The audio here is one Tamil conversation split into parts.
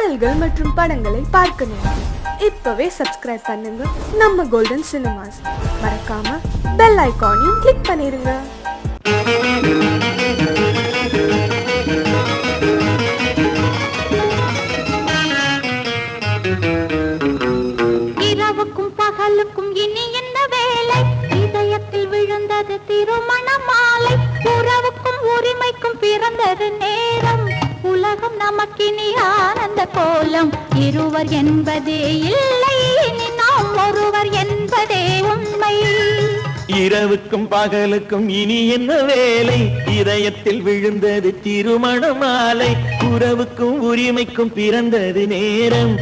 பாடல்கள் மற்றும் படங்களை பார்க்கணும். இப்பவே சப்ஸ்கிரைப் பண்ணுங்க நம்ம கோல்டன் சினிமாஸ். மறக்காம பெல் ஐகானையும் கிளிக் பண்ணிருங்க. இரவுக்கும் பகலுக்கும் இனி என்ன வேலை? இதயத்தில் விழுந்தது திருமண மாலை. உறவுக்கும் உரிமைக்கும் பிறந்தது நேரம். உலகம் நமக்கினி ஆனந்த கோலம். இருவர் என்பதே இல்லை, இனி நாம் ஒருவர் என்பதே உண்மை. இரவுக்கும் பகலுக்கும் இனி என்ன வேலை? இதயத்தில் விழுந்தது திருமண மாலை. உறவுக்கும் உரிமைக்கும் பிறந்தது நேரம்.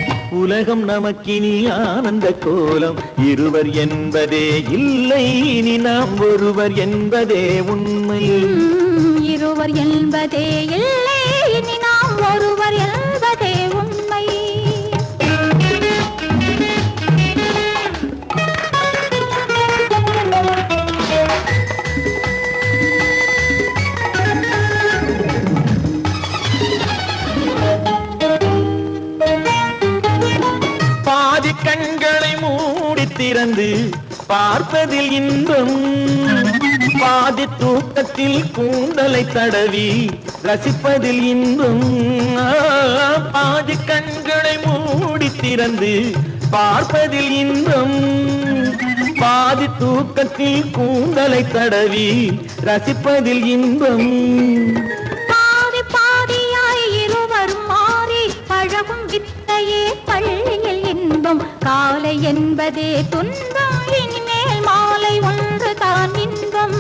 உலகம் நமக்கினி ஆனந்த கோலம். இருவர் என்பதே இல்லை, இனி நாம் ஒருவர் என்பதே உண்மை. இருவர் என்பதே இல்லை, இனி நாம் ஒருவர் என்பதே உண்மை. பாதி கண்களை மூடி திறந்து பார்ப்பதில் இன்பம். பாதி தூக்கத்தில் கூந்தலை தடவி ரசிப்பதில் இன்பம். பாதி கண்களை மூடி திறந்து பார்ப்பதில் இன்பம். பாதி தூக்கத்தில் கூந்தலை தடவி ரசிப்பதில் இன்பம். பாதி பாதியாய் இருவர் மாறி பழகும் வித்தையே பள்ளியில் இன்பம். காலை என்பதே துன்பம், இனிமேல் மாலை ஒன்று தான் இன்பம்.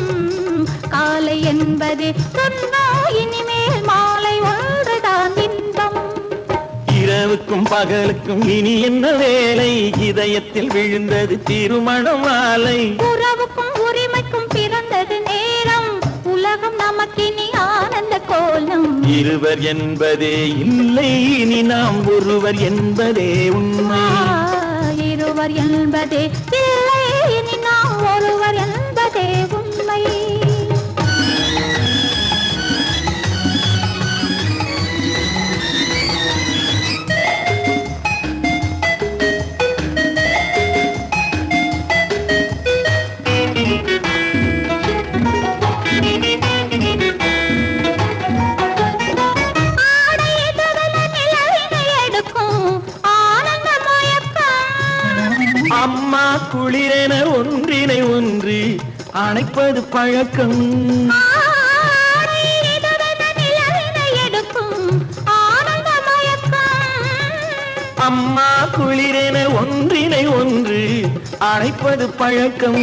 காலை என்பதே துன்பம், இனிமேல் மாலை ஒன்று தான் இன்பம். இரவுக்கும் பகலுக்கும் இனி என்ன வேலை? இதயத்தில் விழுந்தது திருமண மாலை. உறவுக்கும் உரிமைக்கும் பிறந்தது நேரம். உலகம் நமக்கினி ஆனந்த கோலம். இருவர் என்பதே இல்லை, இனி நாம் ஒருவர் என்பதே உண்மை. இருவர் என்பதே இல்லை, இனி நாம் ஒருவர் என்பதே உண்மை. அம்மா குளிரென ஒன்றினை ஒன்று அணைப்பது பழக்கம். அம்மா குளிரென ஒன்றினை ஒன்று அணைப்பது பழக்கம்.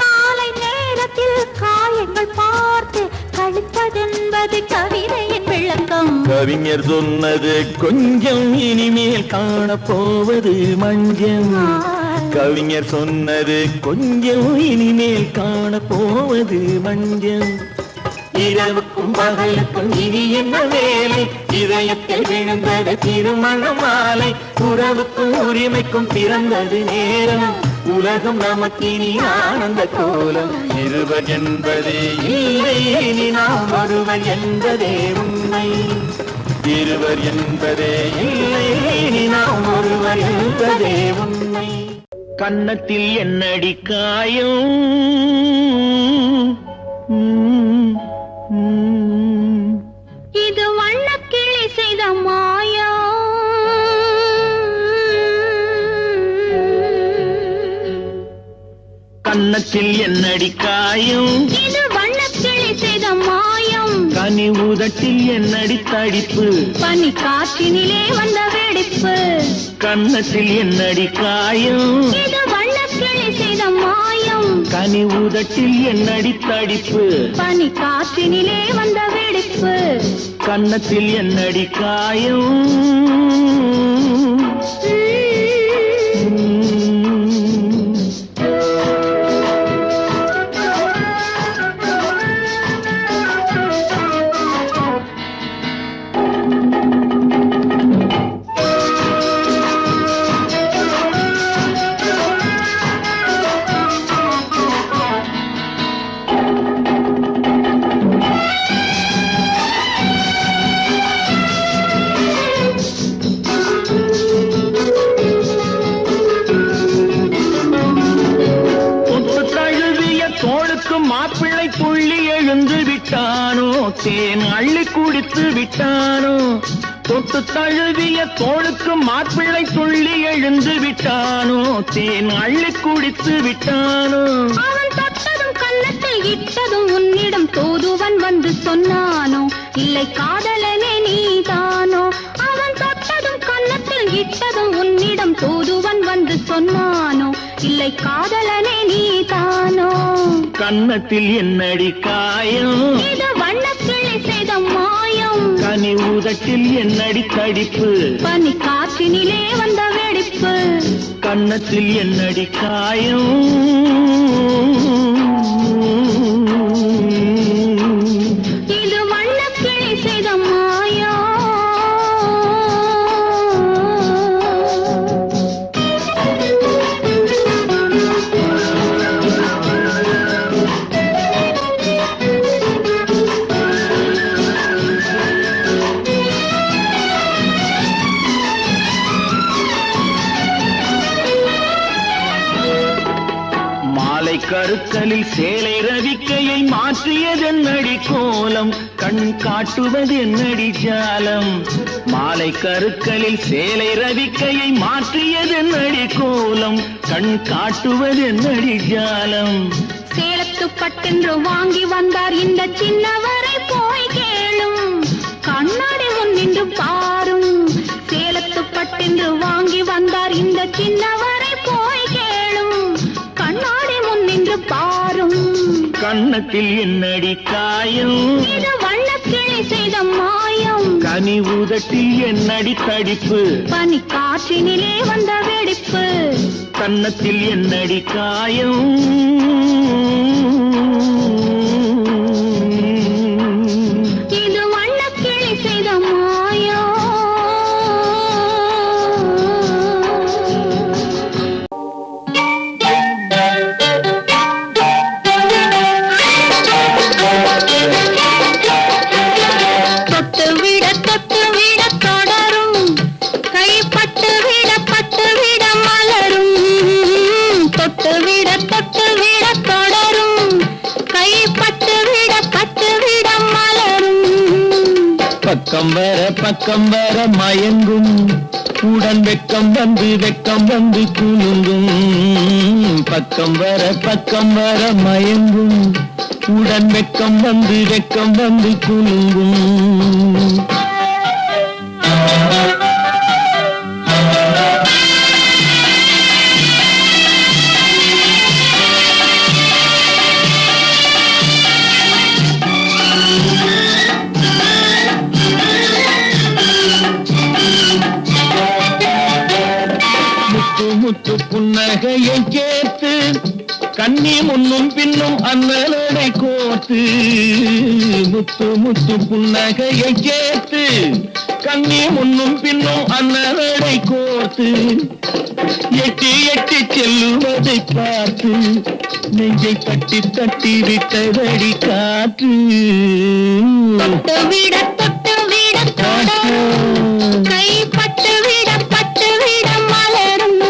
காலை நேரத்தில் காயங்கள் பார்த்து கழிப்பதென்பது கவிதையின் விளக்கம். கவிஞர் சொன்னது கொஞ்சம், இனிமேல் காணப்போவது மஞ்சம். கவிஞர் சொன்னது கொஞ்சம், இனிமேல் காணப்போவது மஞ்சம். இரவுக்கும் பகலுக்கும் இனி என்ன வேலை? இதயத்தில் விழுந்தது திருமண மாலை. உறவுக்கும் உரிமைக்கும் பிறந்தது நேரம். உலகம் நமக்கினி ஆனந்த கோலம். இருவர் என்பதே இல்லை, இனி நாம் ஒருவர் என்பதே உண்மை. இருவர் என்பதே இல்லை, இனி நாம் ஒருவர் என்பதே உண்மை. கன்னத்தில் என்னடி காயம்? இது வண்ணக்கிளி செய்த மாயம். கன்னத்தில் என்னடி காயம்? இது வண்ணக்கிளி செய்த மாயம். கனி உதட்டில் என்னடி தடிப்பு? பனி காற்றினிலே வந்த வெடிப்பு. கன்னத்தில் என்னடி காயம்? இது வண்ணக்கிளி செய்த மாயம். கனி உதட்டில் என்னடி தடிப்பு? பனி காற்றினிலே வந்த வெடிப்பு. கன்னத்தில் என்னடி காயம்? தேன் அள்ளி குடித்து விட்டானோ தொட்டு தழுவிய தோளுக்கு மாப்பிள்ளை துள்ளி எழுந்து விட்டானோ தேன் அள்ளி குடித்து விட்டானோ அவன் தொட்டதும் கன்னத்தில் இட்டதும் உன்னிடம் தூதுவன் வந்து சொன்னானோ இல்லை காதலனே நீதானோ அவன் தொட்டதும் கன்னத்தில் இட்டதும் உன்னிடம் தூதுவன் வந்து சொன்னானோ இல்லை காதலனே நீதானோ கன்னத்தில் என்னடி காயம் இது வண்ணக்கிளி செய்த மாயம் கனி உதட்டில் என்னடி தடிப்பு பனி காற்றினிலே வந்த வெடிப்பு கன்னத்தில் என்னடி காயம் இது வண்ணக்கிளி செய்த மாயம் கருக்கலில் சேலை ரவிக்கையை மாற்றியதென்னடி கோலம் கண் காட்டுவதென்னடி ஜாலம் மாலை கருக்கலில் சேலை ரவிக்கையை மாற்றியதென்னடி கோலம் கண் காட்டுவதென்னடி ஜாலம் சேலத்து பட்டென்று வாங்கி வந்தார் இந்த சின்னவரை போய் கேளும் கண்ணாடி முன் நின்று பாரும் சேலத்து பட்டென்று வாங்கி வந்தார் இந்த சின்னவரை போய் கேளும் கண்ணாடி முன் நின்று பாரும் கன்னத்தில் என்னடி காயம் இது வண்ணக்கிளி செய்த மாயம் கனி உதட்டில் என்னடி தடிப்பு பனி காற்றினிலே வந்த வெடிப்பு கன்னத்தில் என்னடி காயம் இது வண்ணக்கிளி செய்த மாயம் பக்கம் வர மயங்கும் உடன் வெக்கம் வந்து குலுங்கும் பக்கம் வர மயங்கும் உடன் வெக்கம் வந்து குலுங்கும் முத்து புன்னகையை கேட்டு கண்ணி முன்னும் பின்னும் அண்ணலடை கோர்த்து முத்து புன்னகையை கேட்டு கண்ணி முன்னும் பின்னும் அண்ணலடை கோர்த்து எட்டி செல்லுவதை பார்த்து நெஞ்சை தட்டி விட்டதடி காற்று தொட்டு விட கை பட்டு விட மலரும்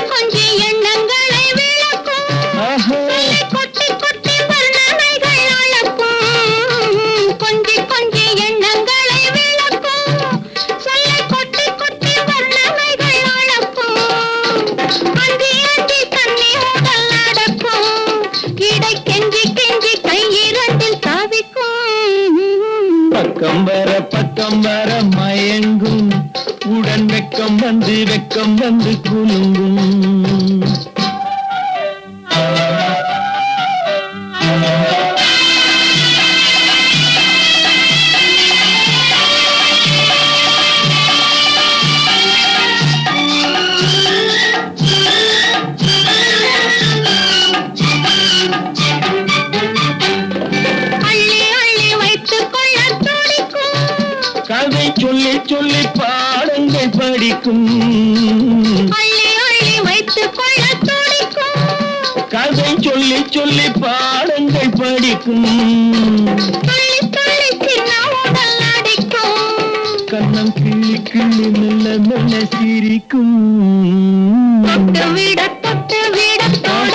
கொஞ்சி எண்ணங்களை விளக்கும் கொட்டி வர்ணனைகள் அளக்கும் கொஞ்சி எண்ணங்களை விளக்கும் சொல்ல கொட்டி வர்ணனைகள் அளக்கும் அந்தி தண்ணி உடல் நடக்கும் இடை கெஞ்சி கை இரண்டில் தவிக்கும் பக்கம் வர மயங்கும் உடன் வெக்கம் வந்து குலுங்கும் கதை சொல்லி பாடங்கள் படிக்கும் அள்ளி வைத்துக் கொள்ள துடிக்கும் சொல்லி பாடங்கள் படிக்கும். கண்ணம் கிள்ளி கிள்ளி மெல்ல மெல்ல சிரிக்கும். தொட்டு விட தொட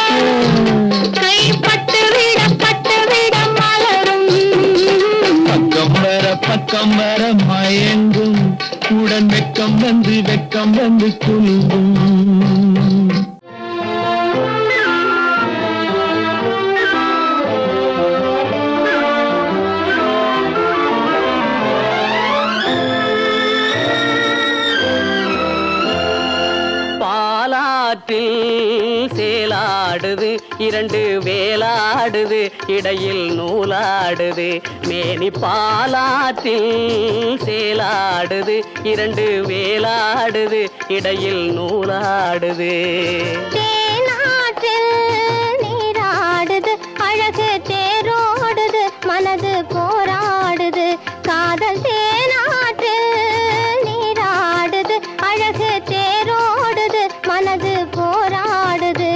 கை பட்டு விட மலரும். பக்கம் வர மயங்கும். உடன் வெக்கம் வந்து குலுங்கும். சேலாடுது இரண்டு வேலாடுது இடையில் நூலாடுது. மேனி பாலாற்றில் சேலாடுது இரண்டு வேலாடுது இடையில் நூலாடுது. தேனாற்றில் நீராடுது அழகு தேரோடுது மனது போராடுது. காதல் தேனாற்றில் நீராடுது அழகு தேரோடுது மனது போராடுது.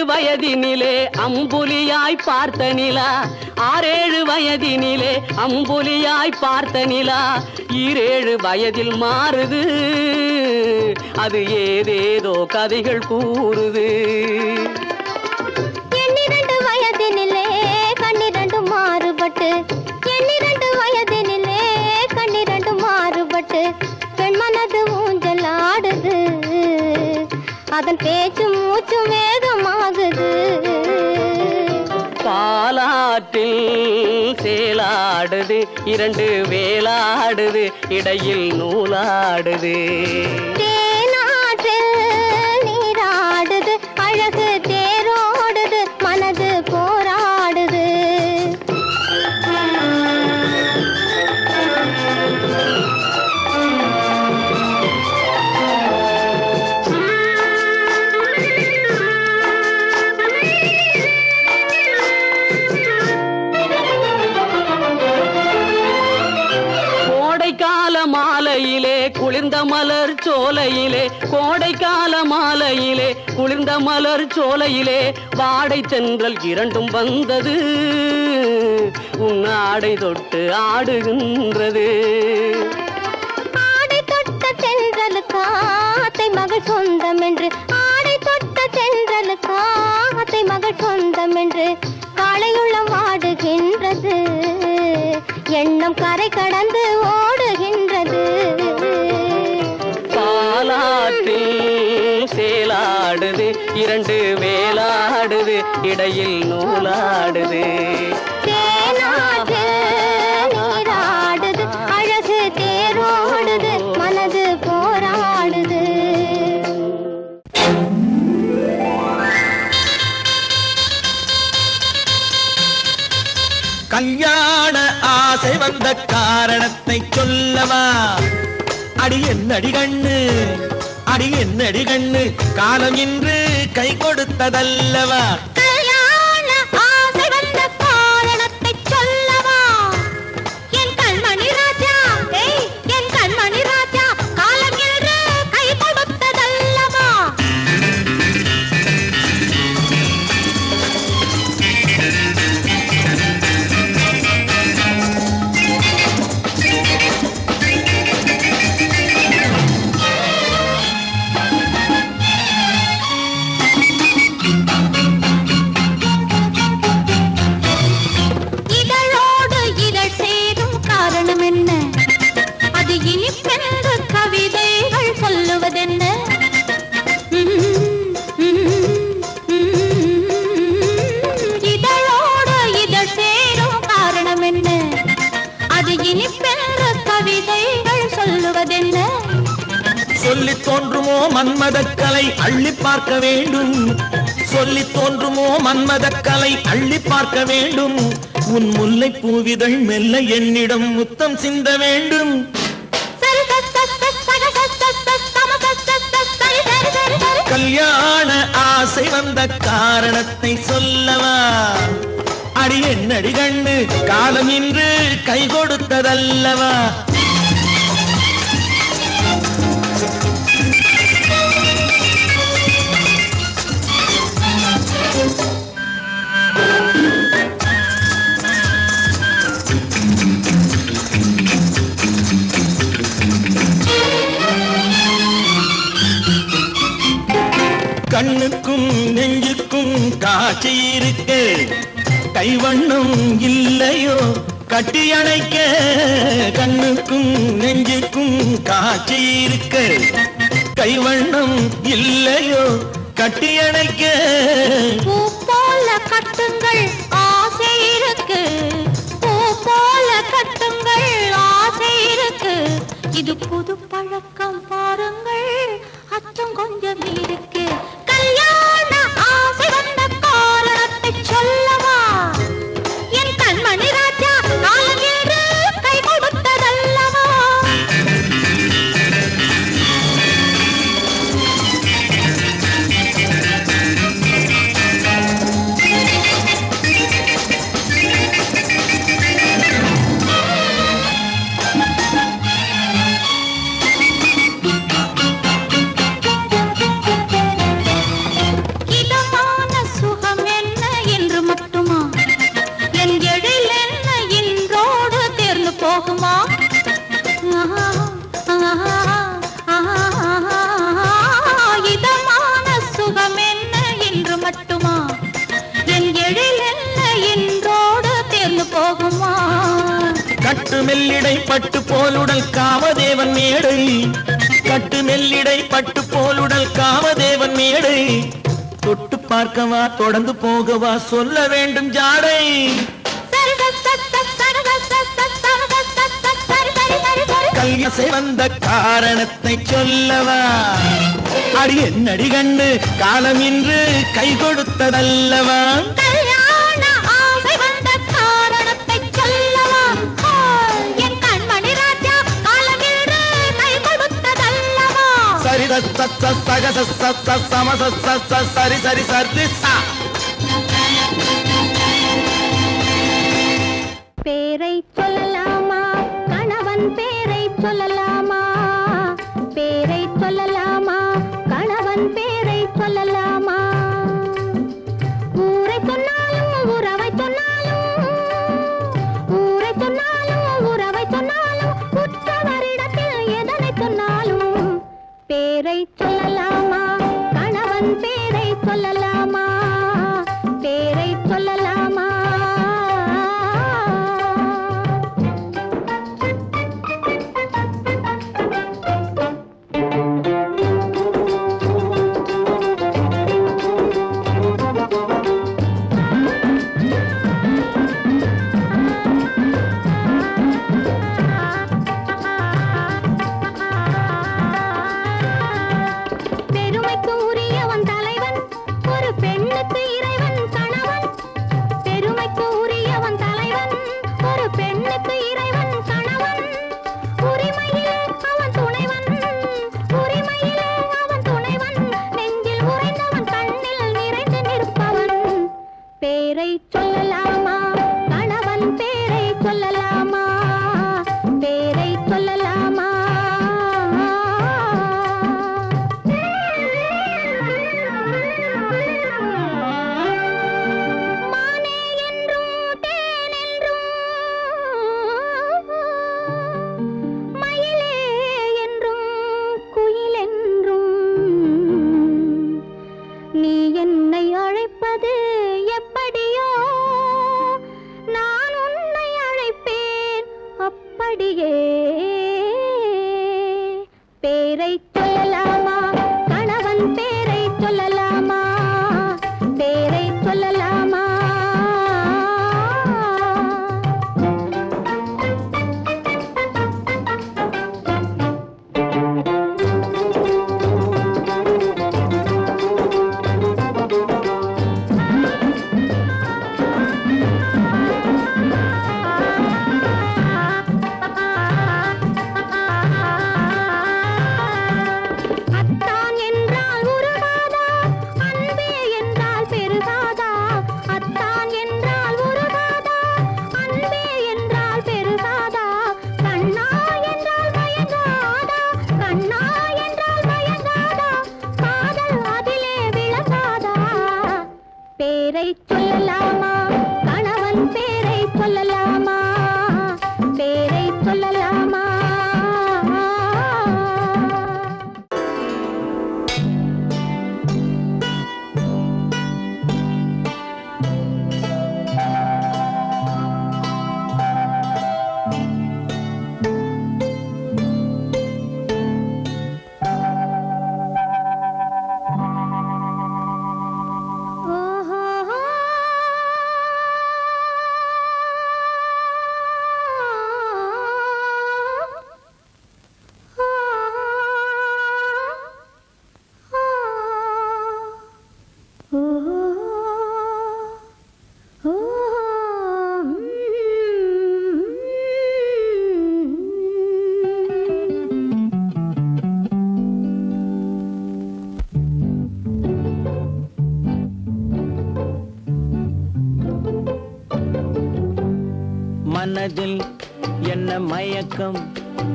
வயதினிலே அம்புலியாய் பார்த்த நிலா. 6-7 வயதினிலே அம்புலியாய் பார்த்த நிலா 7 வயதில் மாறுது. அது ஏதேதோ கதைகள் கூறுது. 12 வயதினிலே கண்ணிரண்டு மாறுபட்டு 12 வயதினிலே கண்ணிரண்டு மாறுபட்டு பெண் மனது ஊஞ்சல் ஆடுது. அதன் பேச்சு மூச்சு வேகமாகுது. பாலாற்றில் சேலாடுது இரண்டு வேலாடுது இடையில் நூலாடுது. தேனாற்றில் நீராடுது அழகு தேரோடுது மனது போராடுது. மாலையிலே குளிர்ந்த மலர் சோலையிலே கோடைக்கால மாலையிலே குளிர்ந்த மலர் சோலையிலே வாடை தென்றல் இரண்டும் வந்தது. உன்னாடை தொட்டு ஆடுகின்றது. ஆடை தொட்ட தென்றலுக்கா அத்தை மகள் சொந்தம் என்று ஆடை தொட்ட தென்றலுக்கா அத்தை மகள் சொந்தம் என்று காளையுள்ளம் ஆடுகின்றது. எண்ணம் கரை கடந்து ஓடுகின்றது. பாலாற்றில் சேலாடுது இரண்டு வேலாடுது இடையில் நூலாடுது. தேனாற்றில் நீராடுது அழகு தேரோடுது மனது போராடுது. கல்யாண ஆசை வந்த காரணத்தை சொல்லவா? அடி என்னடி கண்ணு, அடி என்னடி கண்ணு, காலம் இன்று கை கொடுத்ததல்லவா? கல்யாண ஆசை வந்த காரணத்தை சொல்லவா? என் கண்மணி ராஜா, என் கண்மணி ராஜா, காலம் இன்று கை கொடுத்ததல்லவா? சொல்லி தோன்றுமோ மன்மதக்கலை அள்ளி பார்க்க வேண்டும். சொல்லி தோன்றுமோ மன்மதக்கலை அள்ளி பார்க்க வேண்டும். உன் முல்லை பூவிதழ் மெல்ல என்னிடம் முத்தம் சிந்த வேண்டும். சரி சரி சரி சரி சரி சரி கல்யாண ஆசை வந்த காரணத்தை சொல்லவா? அடி என்னடி கண்டு காலம் இன்று கை கொடுத்ததல்லவா? கண்ணுக்கும் நெஞ்சுக்கும் காட்சி இருக்கு, கைவண்ணம் இல்லையோ கட்டி அணைக்க? கண்ணுக்கும் நெஞ்சுக்கும் காட்சி இருக்கு, கைவண்ணம் இல்லையோ கட்டி அணைக்க? பூ போல கட்டுங்கள் ஆசை இருக்கு, பூ போல கட்டுங்கள் ஆசை இருக்கு. இது புது பழக்கம் பாருங்கள், அச்சம் கொஞ்சம் இருக்கு. கல்யாண ஆசை வந்த காரணத்தை சொல்லவா? என் கண்மணி ராஜா காலம் என்று கை கொடுத்ததல்லவா? இதமான சுகம் என்ன என்று மட்டுமா? என் எழில் என்ன என்றோடு தேர்ந்து போகுமா? கட்டு மெல்லிடை பட்டு போலுடல் காமதேவன் மேடை, கட்டு மெல்லிடை பட்டு போலுடல் காமதேவன் மேடை. தொட்டு பார்க்கவா தொடர்ந்து போகவா சொல்ல வேண்டும் ஜாடை. கல்யாசை வந்த காரணத்தை சொல்லவா? அடி என்னடி கண்டு காலம் இன்று கை கொடுத்ததல்லவா? கல்யாண ஆசை வந்த காரணத்தை சொல்லவா? என் கண்மணி ராஜா காலம் என்று கை கொடுத்ததல்லவா? சரி சக சம சரி சரி சரி சா. பேரை சொல்லலாமா? கணவன் பேரை சொல்லலாமா? பேரை சொல்லலாமா? கணவன் பேரை சொல்லலாமா? ஊரை சொன்னாலும் உறவை சொன்னாலும், ஊரை சொன்னாலும் உறவை சொன்னாலும், உற்றவரிடத்தில் எதனை சொன்னாலும் பேரை சொல்லலாமா? கணவன் பேரை சொல்லலாமா? பேரை சொல்லலாமா? பேரை சொல்லலாமா கணவன் பேரை சொல்லலாமா பேரை சொல்லலாமா மனதில் என்ன மயக்கம்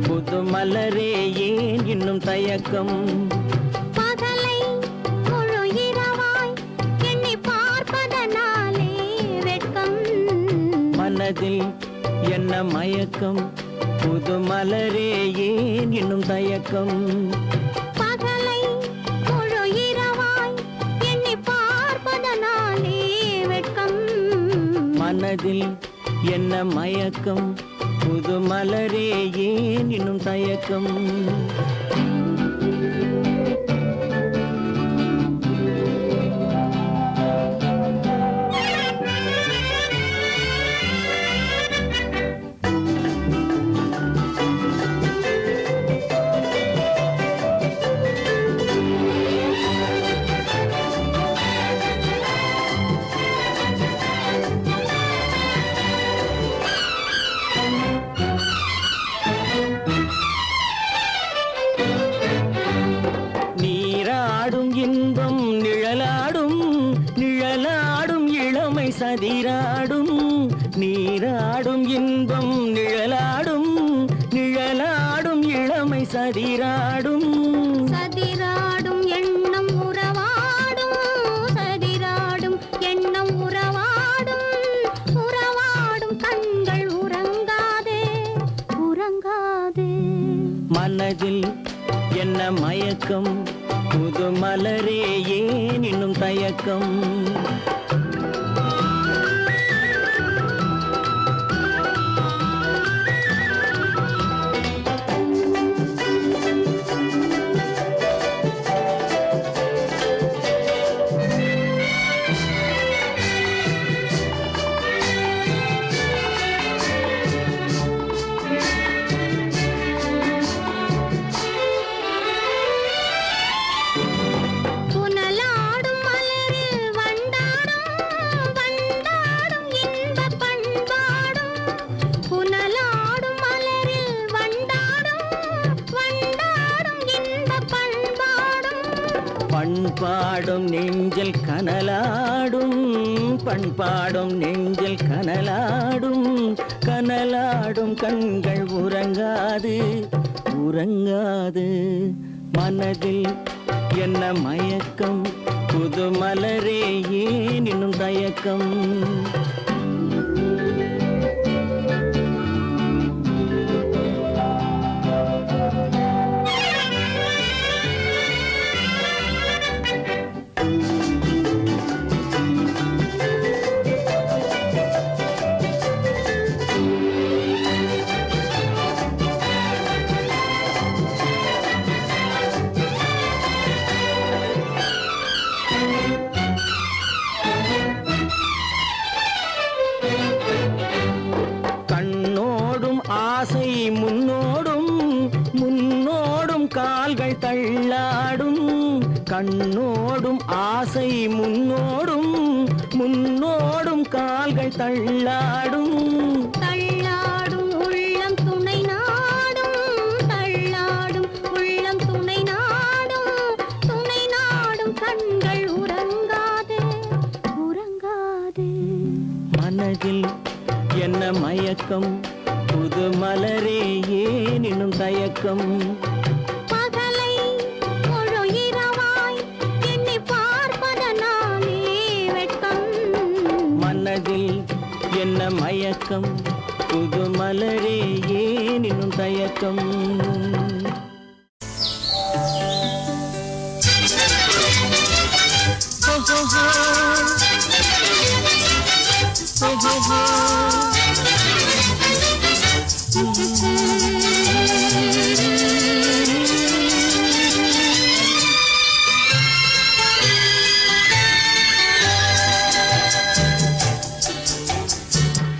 புது மலரே ஏன் இன்னும் தயக்கம் பகலை முழு இரவாய் எண்ணி பார்ப்பதனாலே வெட்கம் மனதில் என்ன மயக்கம் புது மலரே ஏன் இன்னும் தயக்கம் பகலை முழு இரவாய் எண்ணி பார்ப்பதனாலே வெட்கம் மனதில் என்ன மயக்கம் புது மலரே ஏன் இன்னும் தயக்கம் நீராடும் இன்பம் நிழலாடும் நிழலாடும் இளமை சதிராடும் நீராடும் இன்பம் நிழலாடும் நிழலாடும் இளமை சதிராடும் சதிராடும் எண்ணம் உறவாடும் சதிராடும் எண்ணம் உறவாடும் உறவாடும் கண்கள் உறங்காதே உறங்காதே மனதில் என்ன மயக்கம் புது மலரே ஏன் இன்னும் தயக்கம் புனலாடும் மலரில் வண்டாடும் வண்டாடும் இன்பப் பண்பாடும் புனலாடும் மலரில் வண்டாடும் வண்டாடும் இன்பப் பண்பாடும் பண்பாடும் நெஞ்சில் கனலாடும் பண்பாடும் நெஞ்சில் கனலாடும் கனலாடும் கண்கள் உறங்காது உறங்காது மனதில் என்ன மயக்கம் புது மலரே ஏன் இன்னும் தயக்கம் கண்ணோடும் ஆசை முன்னோடும் முன்னோடும் கால்கள் தள்ளாடும் கண்ணோடும் ஆசை முன்னோடும் முன்னோடும் கால்கள் தள்ளாடும் தள்ளாடும் உள்ளம் துணை நாடும் தள்ளாடும் உள்ளம் துணை நாடும் கண்கள் உறங்காதே உறங்காதே மனதில் என்ன மயக்கம் புது மலரே ஏன் இன்னும் தயக்கம் பகலை முழு இரவாய் எண்ணி பார்ப்பதனாலே வெட்கம் மயக்கம் புது மலரே ஏன் இன்னும் தயக்கம்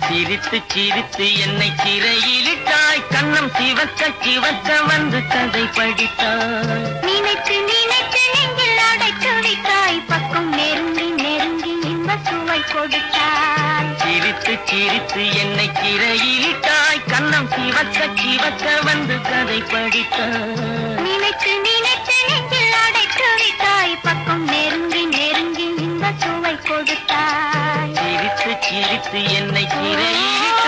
சிரித்து சிரித்து என்னை சிறையிலிட்டாய் கண்ணம் சிவக்க சிவக்க வந்து கதை படித்தாய் நினைத்து நினைத்து நெஞ்சில் அடைத்து விட்டாய் பக்கம் நெருங்கி நெருங்கி இன்ப சுவை கொடுத்தாய் சிரித்து சிரித்து என்னை சிறையிலிட்டாய் கண்ணம் சிவக்க சிவக்க வந்து கதை படித்தாய் நினைத்து நினைத்து நெஞ்சில் அடைத்து விட்டாய் பக்கம் நெருங்கி நெருங்கி இன்ப சுவை கொடுத்தாய் சிரித்து சிரித்து என்னை சிறையிலிட்டாய்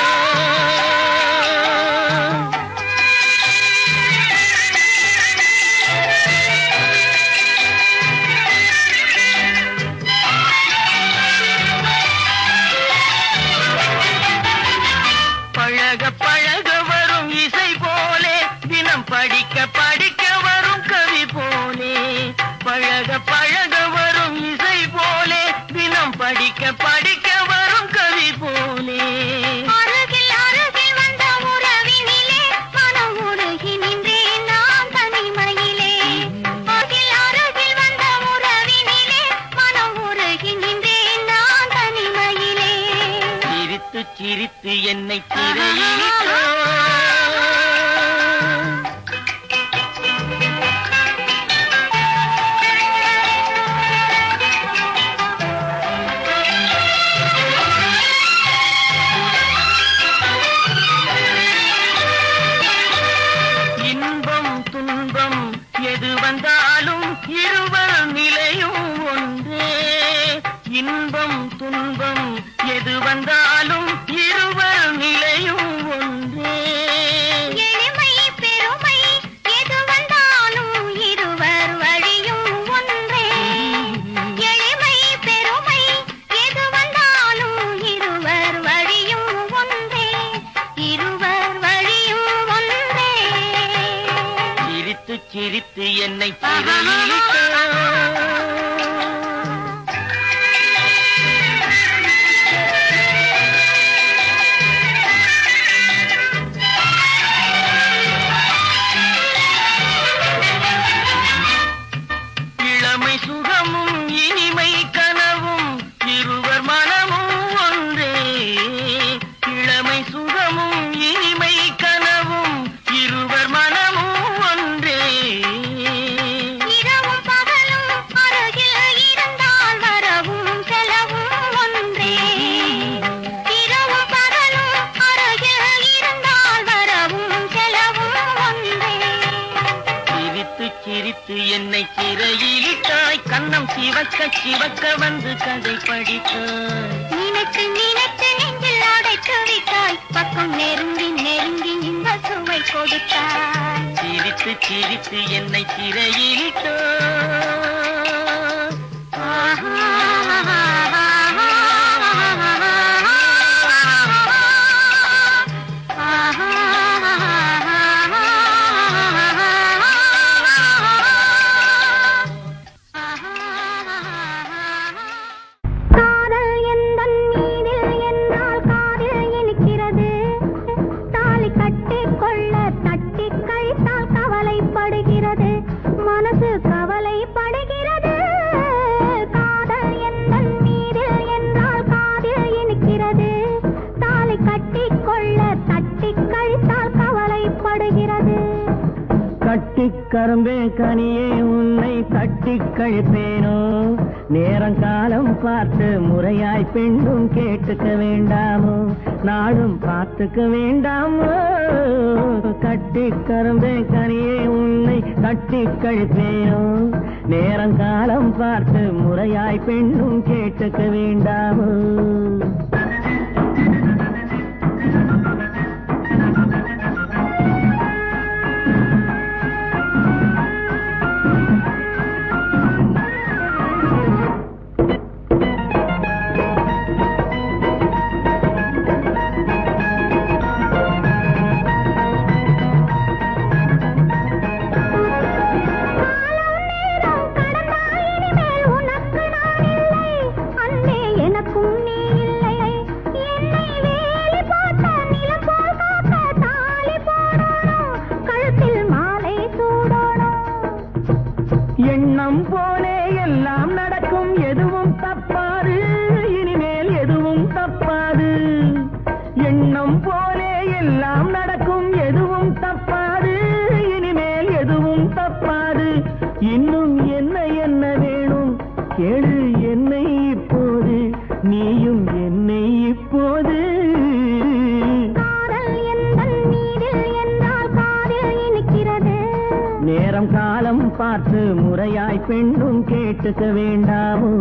பழக பழக வரும் இசை போலே தினம் படிக்க படிக்க வரும் கவி போலே பழக பழக வரும் இசை போலே தினம் படிக்க படிக்க வரும் கவி போலே அருகில் அருகில் வந்த உறவினிலே மனம் உருகி நின்றேன் நான் தனிமையிலே அருகில் அருகில் வந்த உறவினிலே மனம் உருகி நின்றேன் நான் தனிமையிலே சிரித்து சிரித்து என்னை சிறையிலிட்டாய் இன்பம் துன்பம் எது வந்தாலும் இருவர் நிலையும் ஒன்றே இன்பம் துன்பம் எது வந்தாலும் இருவர் நிலையும் ஒன்றே எளிமை பெருமை எது வந்தாலும் இருவர் வழியும் ஒன்றே எளிமை பெருமை எது வந்தாலும் இருவர் வழியும் ஒன்றே இருவர் வழியும் ஒன்றே சிரித்து சிரித்து என்னை சிறையிலிட்டாய் இளமை சுகமும் இனிமை கனவும் இருவர் மனமும் ஒன்றே இளமை சுகமும் இனிமை கனவும் இருவர் மனமும் ஒன்றே இரவும் பகலும் அருகில் இருந்தால் வரவும் செலவும் ஒன்றே இரவும் பகலும் அருகில் இருந்தால் வரவும் செலவும் ஒன்றே சிரித்து சிரித்து என்னை சிறையிலிட்டாய் கண்ணம் சிவக்க சிவக்க வந்து கதை படித்தாய் நினைத்து நினைத்து நெஞ்சில் அடைத்து விட்டாய் பக்கம் நெருங்கி நெருங்கி இன்ப சுவை கொடுத்தாய் சிரித்து சிரித்து என்னை சிறையிலிட்டாய் காதல் எந்தன் மீதில் என்னால் காதில் இனிக்கிறது தாலி கட்டிக் கொள்ள தட்டி கழித்தால் கவலைப்படுகிறது மனசு கவலைப்படுகிறது காதல் எந்தன் மீதில் என்னால் காதில் இனிக்கிறது தாலி கட்டிக் கொள்ள தட்டி கழித்தால் கவலைப்படுகிறது கட்டிக் கரும்பே கனியே உன்னை தட்டிக் கழிப்பேனோ நேரம் காலம் பார்த்து முறையாய் பெண்ணும் கேட்டுக்க வேண்டாமோ நாளும் பார்த்துக்க வேண்டாமோ கட்டிக் கரும்பே கனியே உன்னை தட்டிக் கழிப்பேனோ நேரம் காலம் பார்த்து முறையாய் பெண்ணும் கேட்டுக்க வேண்டாமோ எல்லாம் நடக்கும், எதுவும் தப்பாது, இனிமேல் எதுவும் தப்பாது. இன்னும் என்ன என்ன வேணும் கேளு என்னை இப்போது, நீயும் என்னை இப்போது. நேரம் காலம் பார்த்து முறையாய் பெண்ணும் கேட்டுக்க வேண்டாமோ?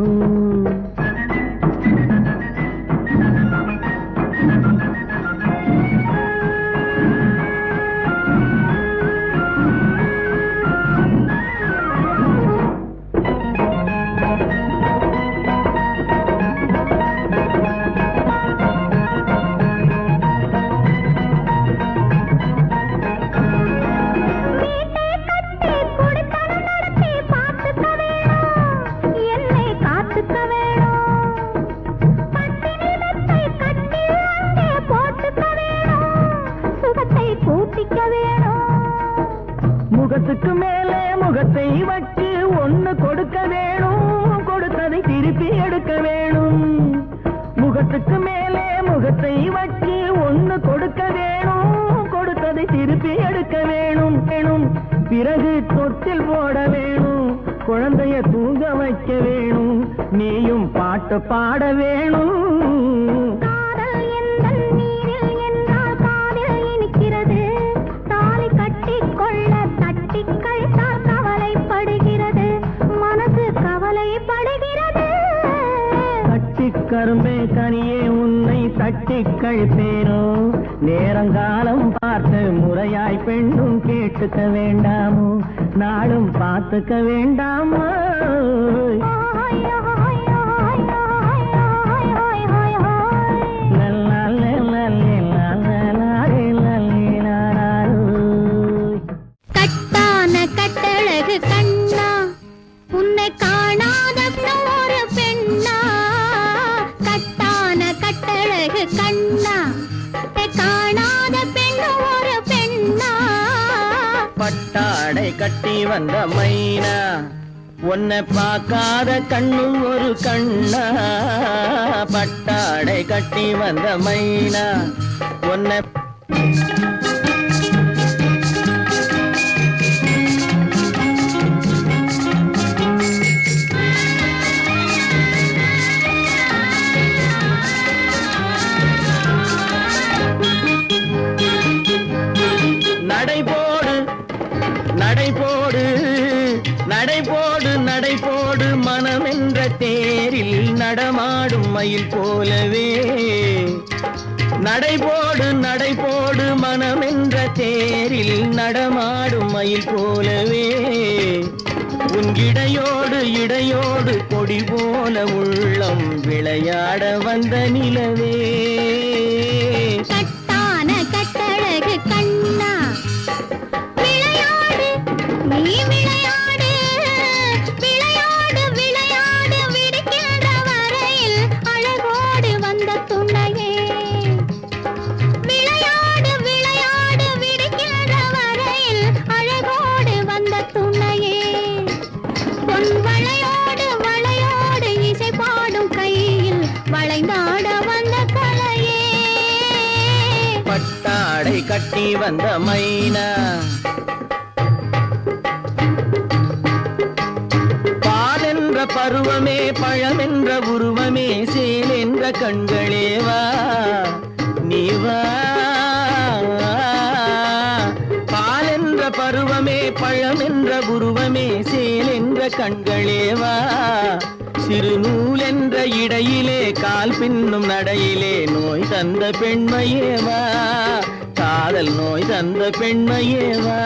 முகத்துக்கு மேலே முகத்தை வச்சு ஒண்ணு கொடுக்க வேணும், கொடுத்ததை திருப்பி எடுக்க வேணும். முகத்துக்கு மேலே முகத்தை வச்சு ஒண்ணு கொடுக்க வேணும், கொடுத்ததை திருப்பி எடுக்க வேணும். பிறகு தொட்டில் போட வேணும், குழந்தைய தூங்க வைக்க வேணும், நீயும் பாட்டு பாட வேணும். கரும்பே கனியே உன்னை தட்டி கழிப்பேனோ? நேரங்காலம் பார்த்து முறையாய் பெண்ணும் கேட்டுக்க வேண்டாமோ? நாளும் பார்த்துக்க வேண்டாமோ? கட்டான கட்டழகு கண்ணா, உன்னை காணாத ஒரு பெண்ணா. கட்டான கட்டழகு கண்ணா, காணாத பெண் ஒரு பெண்ணா. பட்டாடை கட்டி வந்த மைனா, உன்னை பார்க்காத கண்ணும் ஒரு கண்ணா. பட்டாடை கட்டி வந்த மைனா, உன்னை நடைபோடு நடைபோடு நடைபோடு மனமென்ற தேரில் நடமாடும் மயில் போலவே. நடைபோடு நடைபோடு மனமென்ற தேரில் நடமாடும் மயில் போலவே. உன் இடையோடு இடையோடு கொடி போல உள்ளம் விளையாட வந்த நிலவே. கட்டான கட்டழகு கண்ணா, நீ விளையாடு விளையாடு விளையாடு, விடுக்கின்ற வரையில் அழகோடு வந்த துணையே. விளையாடு விளையாடு விடுக்கின்ற வரையில் அழகோடு வந்த துணையே. பொன் வளையோடு வளையோடு இசை பாடும் கையில் வளைந்தாட வந்த கலையே. பட்டாடை கட்டி வந்த மைனா, பருவமே பழமென்ற உருவமே, சேல் என்ற கண்களே வா நீ வா. பால் என்ற பருவமே பழமென்ற உருவமே, சேல் என்ற கண்களே வா. சிறு நூல் என்ற இடையிலே கால் பின்னும் நடையிலே நோய் தந்த பெண்மையே வா. காதல் நோய் தந்த பெண்மையே வா.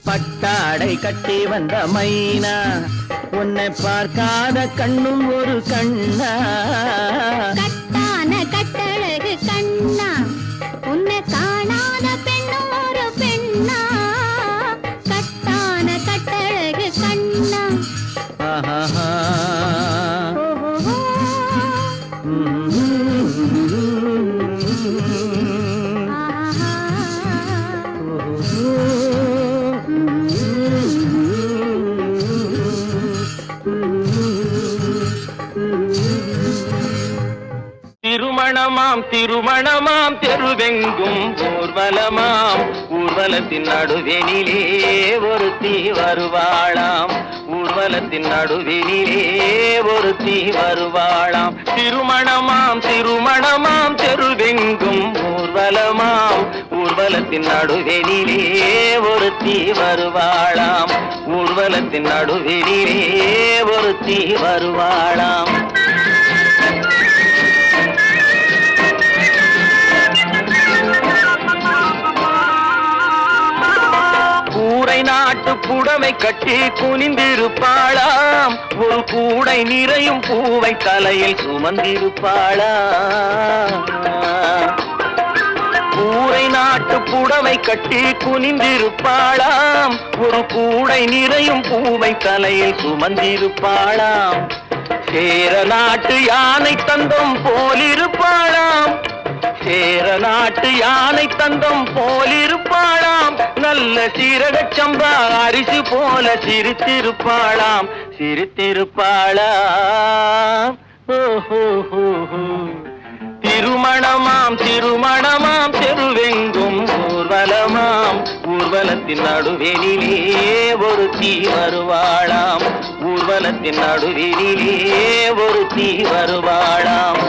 பட்டாடை கட்டி வந்த மைனா, உன்னை பார்க்காத கண்ணும் ஒரு கண்ணா. கட்டான கட்டழகு கண்ணா, உன்னை காணாத பெண்ணும் ஒரு பெண்ணா. திருமணமாம் திருமணமாம் தெருவெங்கும் ஊர்வலமாம் ஊர்வலத்தின் நடுவெனிலே ஒருத்தி வருவாளாம் ஊர்வலத்தின் நடுவெனிலே ஒருத்தி வருவாளாம் திருமணமாம் திருமணமாம் தெருவெங்கும் ஊர்வலமாம் ஊர்வலத்தின் நடுவெனிலே ஒருத்தி வருவாளாம் ஊர்வலத்தின் நடுவெனிலே ஒருத்தி வருவாளாம் கூரை நாட்டு புடவை கட்டி குனிந்திருப்பாளாம் ஒரு கூடை நிறையும் பூவை தலையில் சுமந்திருப்பாளாம் கூரை நாட்டு புடவை கட்டி குனிந்திருப்பாளாம் ஒரு கூடை நிறையும் பூவை தலையில் சுமந்திருப்பாளாம் சேர நாட்டு யானை தந்தம் போலிருப்பாளாம் சேர நாட்டு யானை தந்தம் போலிருப்பாளாம் நல்ல சீரகச் சம்பா அரிசி போல சிரித்திருப்பாளாம் சிரித்திருப்பாளாம் திருமணமாம் திருமணமாம் தெருவெங்கும் ஊர்வலமாம் ஊர்வலத்தின் நடுவெனிலே ஒருத்தி வருவாளாம் ஊர்வலத்தின் நடுவெனிலே ஒருத்தி வருவாளாம்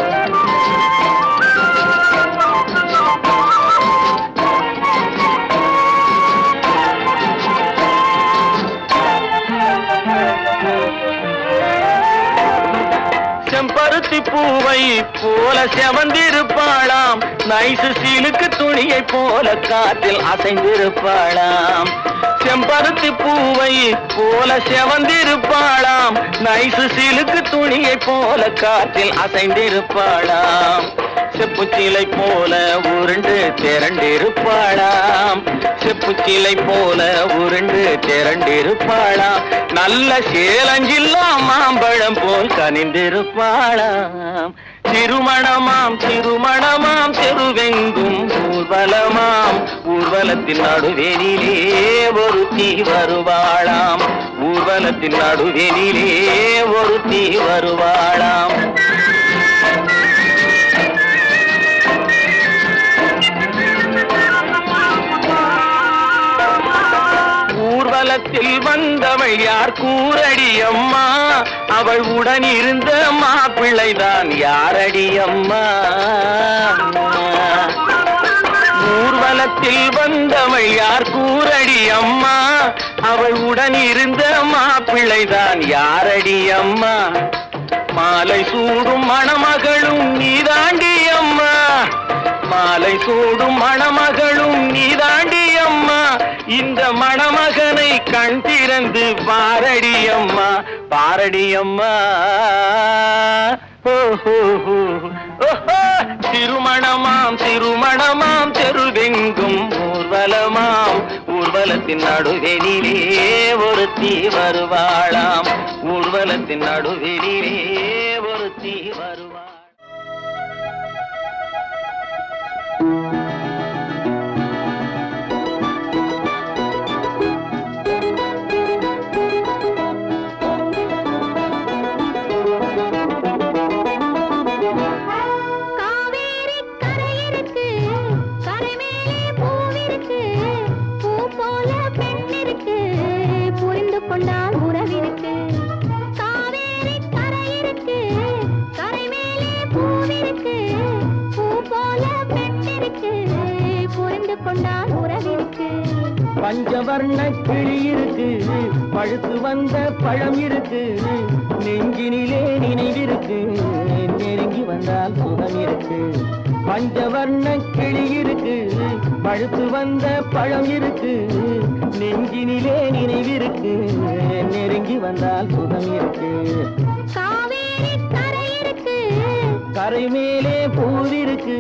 செம்பருத்தி பூவை போல செவந்திருப்பாளாம் நைசு சீலுக்கு துணியை போல காற்றில் அசைந்திருப்பாளாம் செம்பருத்தி பூவை போல செவந்திருப்பாளாம் நைசு சீலுக்கு துணியை போல காற்றில் அசைந்திருப்பாளாம் செப்புச்சிலை போல உருண்டு திரண்டிருப்பாளாம் செப்புச்சிலை போல உருண்டு திரண்டிருப்பாளாம் நல்ல சேலஞ்சில்லா மாம்பழம் போல் கனிந்திருப்பாளாம் திருமணமாம் திருமணமாம் தெருவெங்கும் ஊர்வலமாம் ஊர்வலத்தின் நடுவெனிலே ஒருத்தி வருவாளாம் ஊர்வலத்தின் நடுவெனிலே ஒருத்தி வருவாளாம் ஊர்வலத்தில் வந்தவள் யார் கூரடி அம்மா அவள் உடன் இருந்த மாப்பிள்ளைதான் யாரடி அம்மா ஊர்வலத்தில் வந்தவள் யார் கூரடி அம்மா அவள் உடன் இருந்த மாப்பிள்ளைதான் யாரடி அம்மா மாலை சூடும் மணமகளும் நீதாண்டி அம்மா மாலை சூடும் மணமகளும் நீதாண்டி அம்மா இந்த மணமகனை கண் திறந்து பாரடி அம்மா பாரடி அம்மா திருமணமாம் திருமணமாம் தெருவெங்கும் ஊர்வலமாம் ஊர்வலத்தின் நடுவெனிலே ஒருத்தி வருவாளாம் ஊர்வலத்தின் நடுவெனிலே ஒருத்தி வருவாள் கொண்டால் உறவிருக்கு காவேரி கரை இருக்கு கரை மேலே பூவிருக்கு பூ போல பெண்ணிருக்கு புரிந்து கொண்டால் உறவிருக்கு பஞ்சவர்ண கிளி இருக்கு பழுத்து வந்த பழம் இருக்கு நெஞ்சினிலே நினைவிருக்கு நெருங்கி வந்தால் சுகம் இருக்கு பஞ்சவர்ண கிளி இருக்கு பழுத்து வந்த பழம் இருக்கு நெஞ்சினிலே நினைவிருக்கு நெருங்கி வந்தால் சுகம் இருக்கு காவேரி கரை இருக்கு கரை மேலே பூவிருக்கு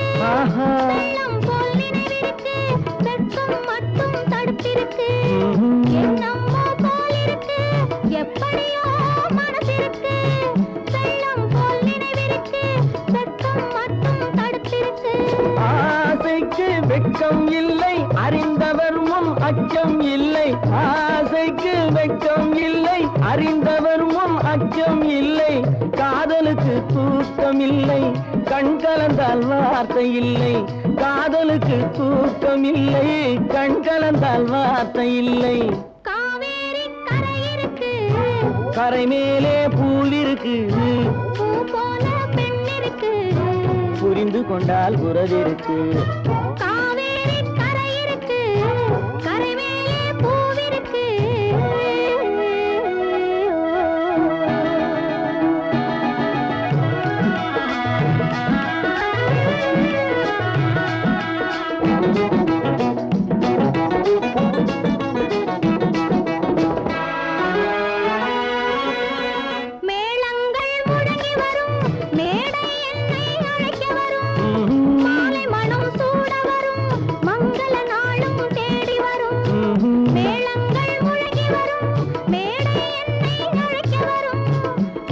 வெள்ளம் போல் நினைவிருக்கு வெட்கம் மட்டும் தடுப்பிருக்கு எண்ணம் பிள்ளைக்கு வெட்கம் இல்லை, அறிந்தவர் முன் அச்சம் இல்லை. காதலுக்கு தூக்கம் இல்லை, கண் கலந்தால் வார்த்தை இல்லை. காதலுக்கு தூக்கம் இல்லை, கண் கலந்தால் வார்த்தை இல்லை. காவேரி கரை இருக்கு, கரை மேலே பூவிருக்கு, பூ போல பெண் இருக்கு. புரிந்து கொண்டால் உறவிருக்கு. காவேரி கரை இருக்கு, கரை மேலே பூவிருக்கு. மேளங்கள் முழங்கி வரும், மேடை என்னை அழைக்க வரும். மாலை மனம் சூட வரும், மங்கள நாளும் தேடி வரும். மேளங்கள் முழங்கி வரும், மேடை என்னை அழைக்க வரும்.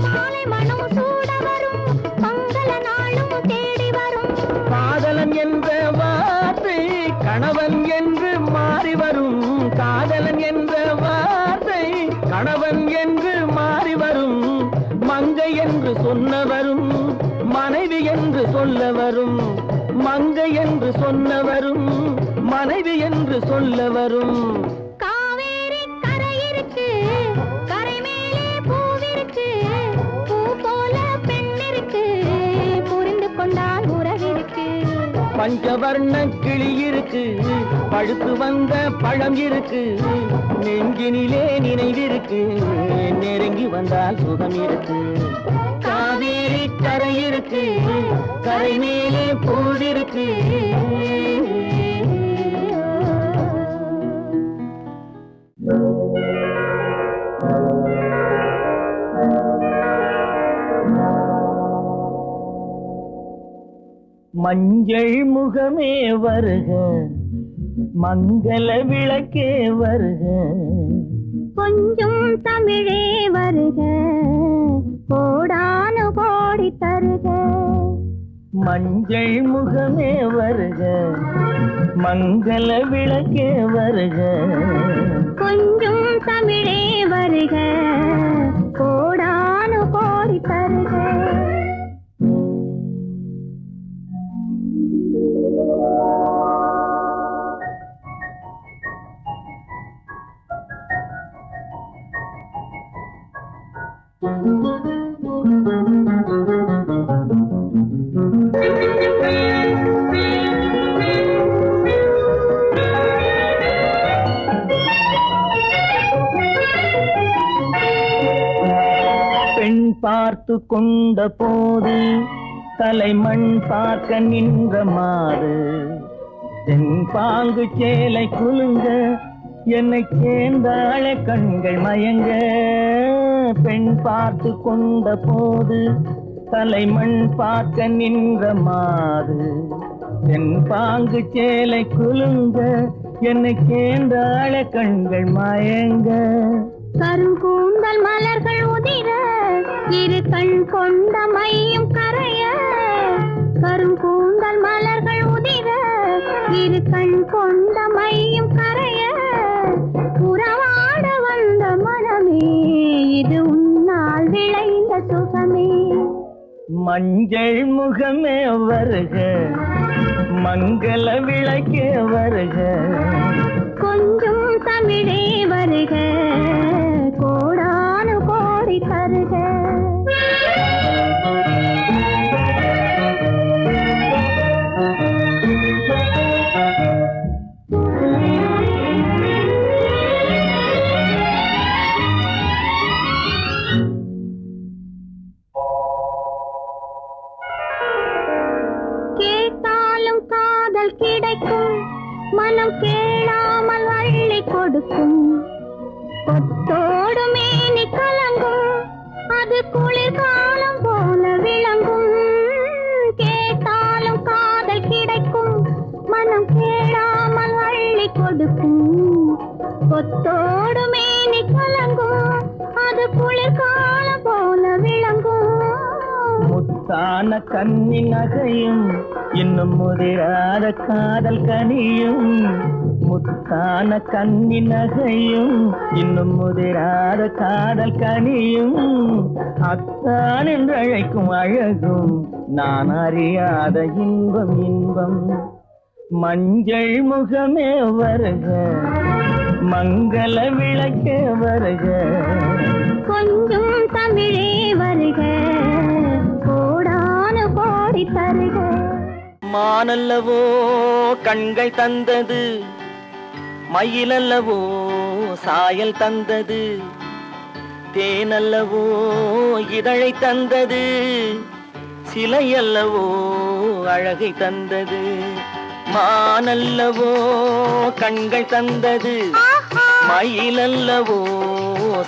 மாலை மனம் சூட வரும், மங்கள நாளும் தேடி வரும். காதலன் என்ற வார்த்தை கணவன் என்று மாறி வரும். காதலன் என்ற வார்த்தை கணவன் என்று மாறி வரும். மங்கை என்று சொன்னவரும் மனைவி என்று சொல்ல வரும். மங்கை என்று சொன்னவரும் மனைவி என்று சொல்ல வரும். காவேரி கரை இருக்கு, கரை மேலே பூவிருக்கு. பூ போல பெண் இருக்கு, புரிந்து கொண்டால் உறவிருக்கு. பஞ்சவர்ண கிளி இருக்கு, பழுத்து வந்த பழம் இருக்கு. நெஞ்சினிலே நினைவிருக்கு, நெருங்கி வந்தால் சுகம் இருக்கு. காவேரி கரை இருக்கு, கரை மேலே பூவிருக்கு. மஞ்சள் முகமே வருக, மங்கள விளக்கே வருக. கொஞ்சம் தமிழே வருக, கோடானு கோடி தருக. மஞ்சள் முகமே வருக, மங்கள விளக்கே வருக. கொஞ்சம் தமிழே வருக, கோடானு கோடி தருக. பெண் பார்த்து கொண்ட போது தலைமண் பார்க்க நின்ற மாது. தென்பாங்கு சேலை குலுங்க என்னை சேர்ந்தாழ கண்கள் மயங்க. பெண் பார்த்து கொண்ட போது தலைமண் பார்க்க நின்ற மாது. தென்பாங்கு சேலை குலுங்க என்னை சேர்ந்தாழ கண்கள் மயங்க. கருங்கூந்தல் மலர்கள் உதிர, இரு கண் கொண்ட மையும் கரைய. கருங்கூந்தல் மலர்கள் உதிர, இரு கண் கொண்ட மையும் கரைய. உறவாட வந்த மனமே, இது உன்னால் விளைந்த சுகமே. மஞ்சள் முகமே வருக, மங்கள விளக்கே வருக. கொஞ்சம் தமிழே வருக, கோடானு கோடி தருக. கேட்டாலும் காதல் கிடைக்கும், மனம் கேளாமல் அள்ளி கொடுக்கும். கொத்தோடு மேனி கலங்கும், அது குளிர்காலம் போல விளங்கும். கேட்டாலும் காதல் கிடைக்கும், மனம் கேளாமல் அள்ளி கொடுக்கும். கொத்தோடு மேனி கலங்கும், அது குளிர்காலம் போல விளங்கும். முத்தான கன்னி நகையும் இன்னும் முதிராத காதல் கனியும். முத்தான கன்னி நகையும் இன்னும் முதிராத காதல் கனியும் அத்தான் என்று அழைக்கும் அழகும் நான் அறியாத இன்பம் இன்பம் மஞ்சள் முகமே வருக மங்கள விளக்கே வருக கொஞ்சம் தமிழே வருக கோடான கோடி தருக மானல்லவோ கண்கள் தந்தது மயிலல்லவோ சாயல் தந்தது தேனல்லவோ இதழை தந்தது சிலையல்லவோ அழகை தந்தது மானல்லவோ கண்கள் தந்தது மயிலல்லவோ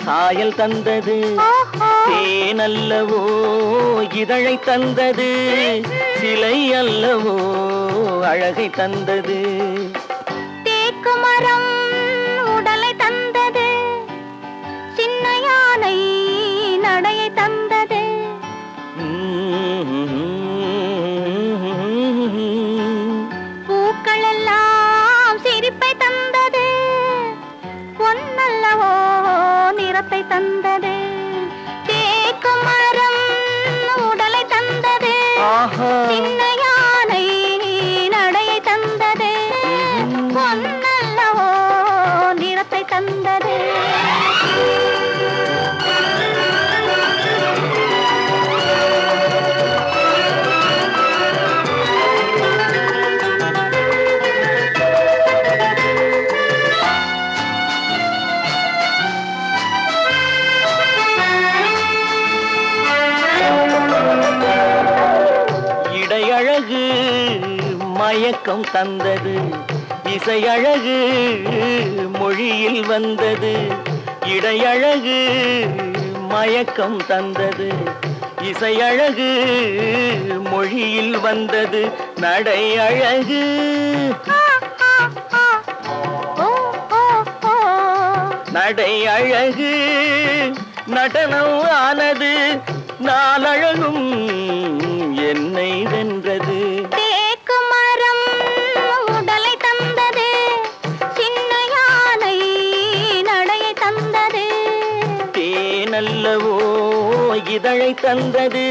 சாயல் தந்தது தேனல்லவோ இதழை தந்தது சிலை அல்லவோ அழகை தந்தது தேக்கு மரம் உடலை தந்தது சின்ன யானை நடையை தந்தது பூக்கள் எல்லாம் சிரிப்பை தந்தது பொன்னல்லவோ நிறத்தை தந்தது தேக்கு மரம் உடலை தந்தது சின்ன யானை நடையை தந்தது பொன்னல்லவோ நிறத்தை தந்தது இடையழகு மயக்கம் தந்தது இசையழகு மொழியில் வந்தது இடையழகு மயக்கம் தந்தது இசையழகு மொழியில் வந்தது நடை அழகு நடை அழகு நடனம் ஆனது நாளழகும் என்னை வென்றது தேக்கு மரம் உடலை தந்தது சின்ன யானை நடையை தந்தது தேனல்லவோ இதழை தந்தது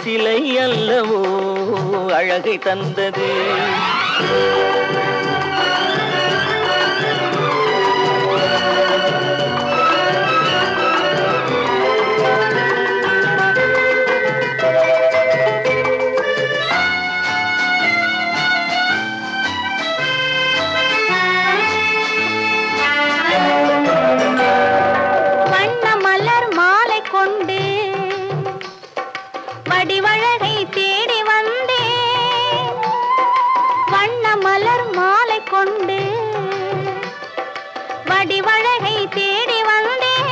சிலை அல்லவோ அழகை தந்தது வடிவழகை தேடி வந்தேன் வண்ண மலர் மாலை கொண்டு வடிவழகை தேடி வந்தேன்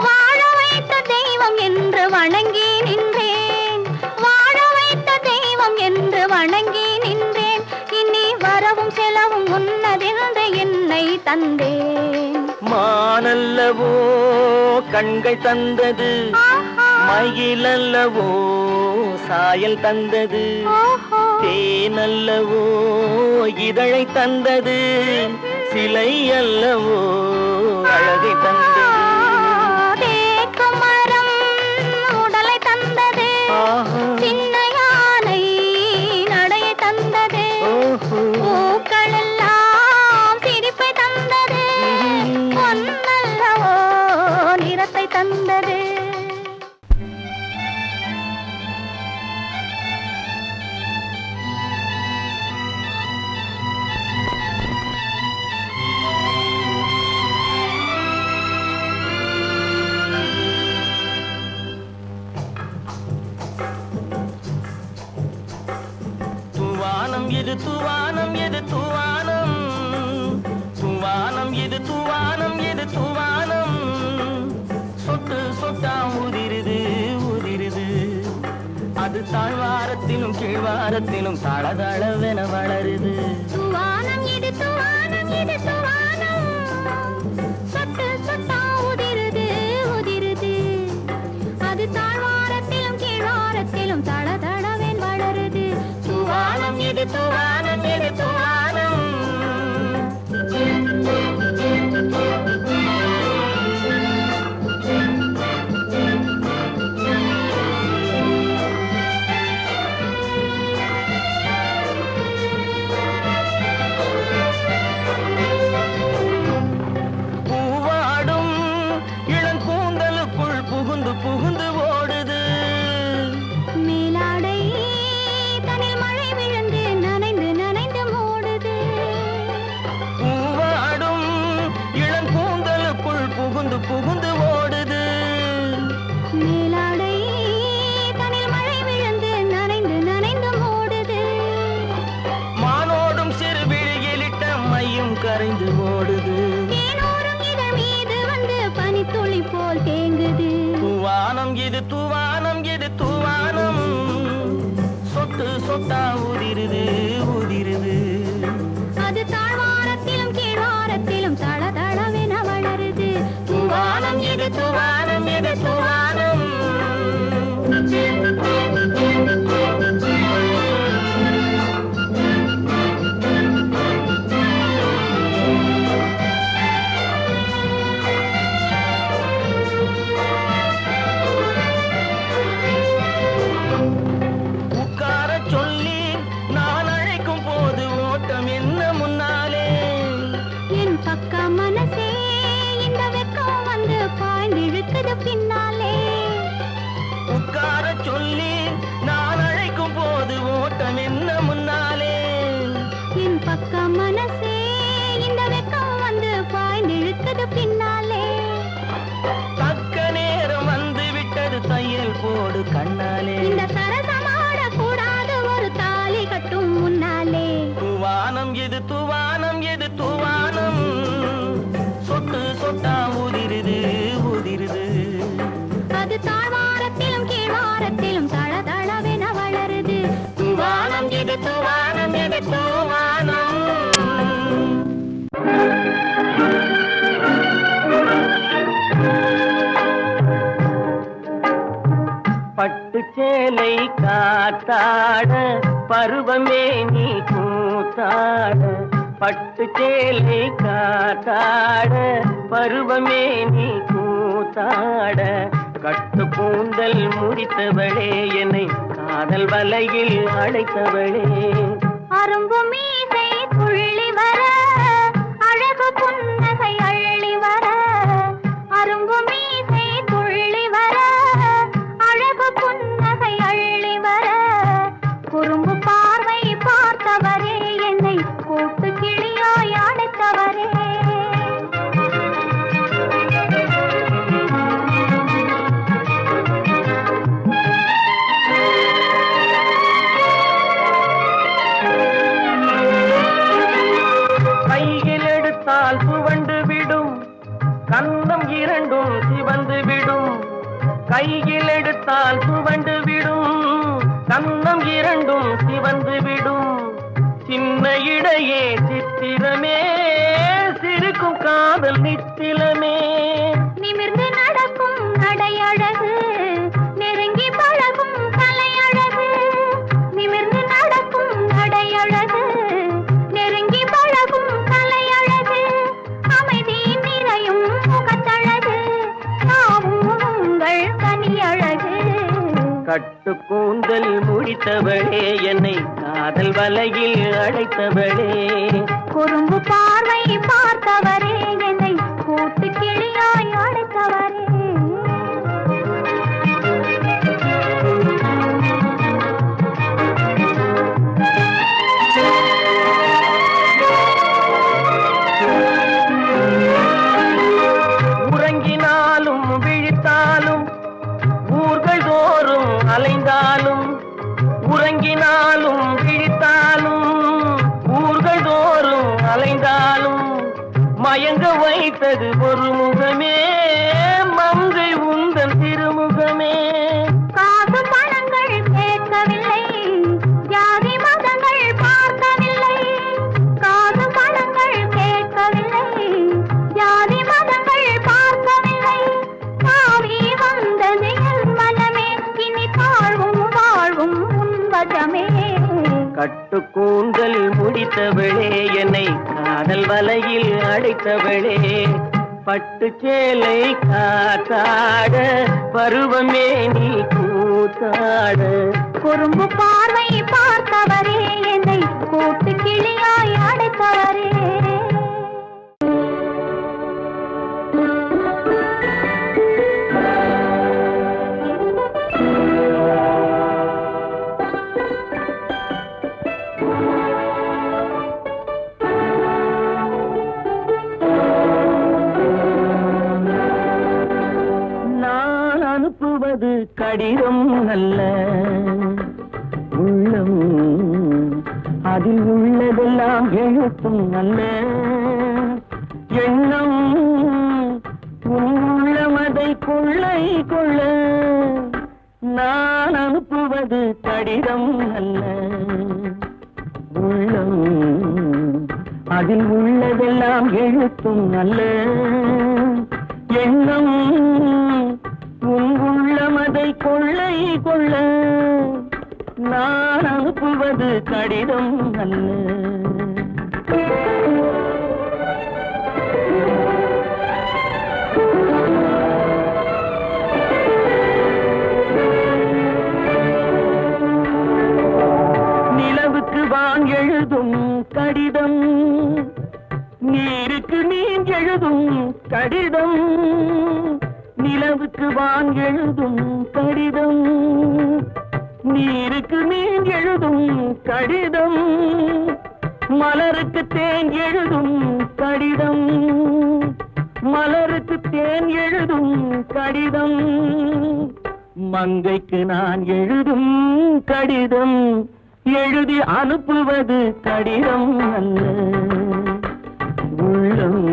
வாழ வைத்த தெய்வம் என்று வணங்கி நின்றேன் வாழ வைத்த தெய்வம் என்று வணங்கி நின்றேன் இனி வரவும் செலவும் உன்னதென்று என்னை தந்தேன் மானல்லவோ கண்கள் தந்தது மயிலல்லவோ சாயல் தந்தது தேனல்லவோ இதழை தந்தது சிலை அல்லவோ அழகை தந்தது தேக்கு மரம் உடலை தந்தது சின்ன யானை நடையை தந்தது பூக்கள் எல்லாம் சிரிப்பை தந்தது பொன்னல்லவோ நிறத்தை தந்தது தூவானம் எது தூவானம் எது தூவானம் தூவானம் எது தூவானம் எது தூவானம் சொட்டு சொட்டா உதிருது உதிருது அது தாழ்வாரத்திலும் கீழ்வாரத்திலும் தளதளவென வளருது தூவானம் இது தூவானம் இது தூவானம் சொட்டு சொட்டா உதிருது உதிருது அது தாழ்வாரத்திலும் கீழ்வாரத்திலும் தளதளவென வளருது தூவானம் எது தூவானம் எது தூவானம் வந்து புகுந்து ஓடுது. மேலாடை தனில் மழை விழுந்து நனைந்து நனைந்து மூடுது. மானோடும் சிறு விழியிலிட்ட மையும் கரைந்து ஓடுது. தேனோரும் இதழ் மீது வந்து பனித்துளி போல் தேங்குது. தூவானம் இது தூவானம் இது தூவானம், சொட்டு சொட்டா உதிருது உதிருது. அது தாழ்வாரத்திலும் கீழ்வாரத்திலும் தளதளவென வளருது. தூவானம் இது தூவானம் இது தூவானம். உட்கார சொல்லி நான் அழைக்கும் போது ஓட்டம் என்ன முன்னாலே. என் பக்க மனசே இந்த வெக்கம் வந்து பாய்ந்திழுக்குது பின்னாலே. உட்கார சொல்லி நான் அழைக்கும் போது ஓட்டம் என்ன முன்னாலே. என் பக்க மனசே இந்த வெக்கம் வந்து பாய்ந்திழுக்குது பின்னாலே. தக்க நேரம் வந்து விட்டது தையல் போடு கண்ணாலே. இந்த சரசமாட கூடாது ஒரு தாலி கட்டும் முன்னாலே. தூவானம் இது தூவானம் இது தூவானம், சொட்டு சொட்டா உதிருது உதிருது. அது தாழ்வாரத்திலும் கீழ்வாரத்திலும் தளதளவென வளருது. தூவானம் இது தூவானம் இது தூவானம். பட்டு சேலை காத்தாட பருவமே நீ கூத்தாட. பட்டு சேலை காத்தாட பருவமே நீ கூத்தாட. கட்டு கூந்தல் முடித்தவளே என்னை காதல் வலையில் அழைத்தவளே. அரும்பு மீசை துள்ளி வர அழகு புன்னகை அள்ளி வர. அரும்பு மீசை துள்ளி வர அழகு புன்னகை அள்ளி வர. குறும்பு பார்வை பார்த்தவரே என்னை கூட்டு கிளியாய் அழைத்தவரே. கையில் எடுத்தால் துவண்டு விடும், கன்னம் இரண்டும் சிவந்து விடும். கையில் எடுத்தால் துவண்டு விடும், கன்னம் இரண்டும் சிவந்து விடும். சின்ன இடையே சித்திரமே சிரிக்கும் காதல் நித்திலமே. நிமிர்ந்து நடக்கும் நடையழகு நெருங்கி பழகும் கலையழகு. நிமிர்ந்து நடக்கும் நடையழகு நெருங்கி பழகும் கலையழகு. அமைதி நிறையும் முகத்தழகு யாவும் உங்கள் கனியழகு. கட்டு கூந்தல் முடித்தவளே என்னை காதல் வலையில் அழைத்தவளே. குறும்பு பார்வை பார்த்தவரே என்னை கூட்டு கிளியாய் அழைத்தவரே. உறங்கினாலும் விழித்தாலும் ஊர்கள் தோறும் அலைந்தாலும். உறங்கினாலும் விழித்தாலும் ஊர்கள் தோறும் அலைந்தாலும். மயங்க வைத்தது ஒரு முகமே மங்கை உந்தன் திருமுகமே. காசு பணங்கள் கேட்கவில்லை ஜாதி மதங்கள் பார்க்கவில்லை. காசு பணங்கள் கேட்கவில்லை ஜாதி மதங்கள் பார்க்கவில்லை. தாவி வந்தது என் மனமே இனி தாழ்வும் வாழ்வும் உன்வசமே. கட்டு கூந்தல் முடித்தவளே என்னை காதல் வலையில் அடைத்தவளே. பட்டு சேலை காத்தாட பருவமே நீ கூத்தாட. குறும்பு பார்வை பார்த்தவரே என்னை கூட்டு கிளியாய் அடைத்தவரே. அனுப்புவது கடிதம் அல்ல உள்ளம் அதில் உள்ளதெல்லாம் எழுத்தும் அல்ல எண்ணம் உள்ளமதை கொள்ளை கொள்ள நான் அனுப்புவது கடிதம் அல்ல உள்ளம் அதில் உள்ளதெல்லாம் எழுத்தும் அல்ல எண்ணம் உள்ளமதை கொள்ளை கொள்ள நான் அனுப்புவது கடிதம் அல்ல நிலவுக்கு வான் எழுதும் கடிதம் நீருக்கு நீர் எழுதும் கடிதம் நிலவுக்கு வான் எழுதும் கடிதம் நீருக்கு நீர் எழுதும் கடிதம் மலருக்கு தேன் எழுதும் கடிதம் மலருக்கு தேன் எழுதும் கடிதம் மங்கைக்கு நான் எழுதும் கடிதம் எழுதி அனுப்புவது கடிதம் அல்ல உள்ளம்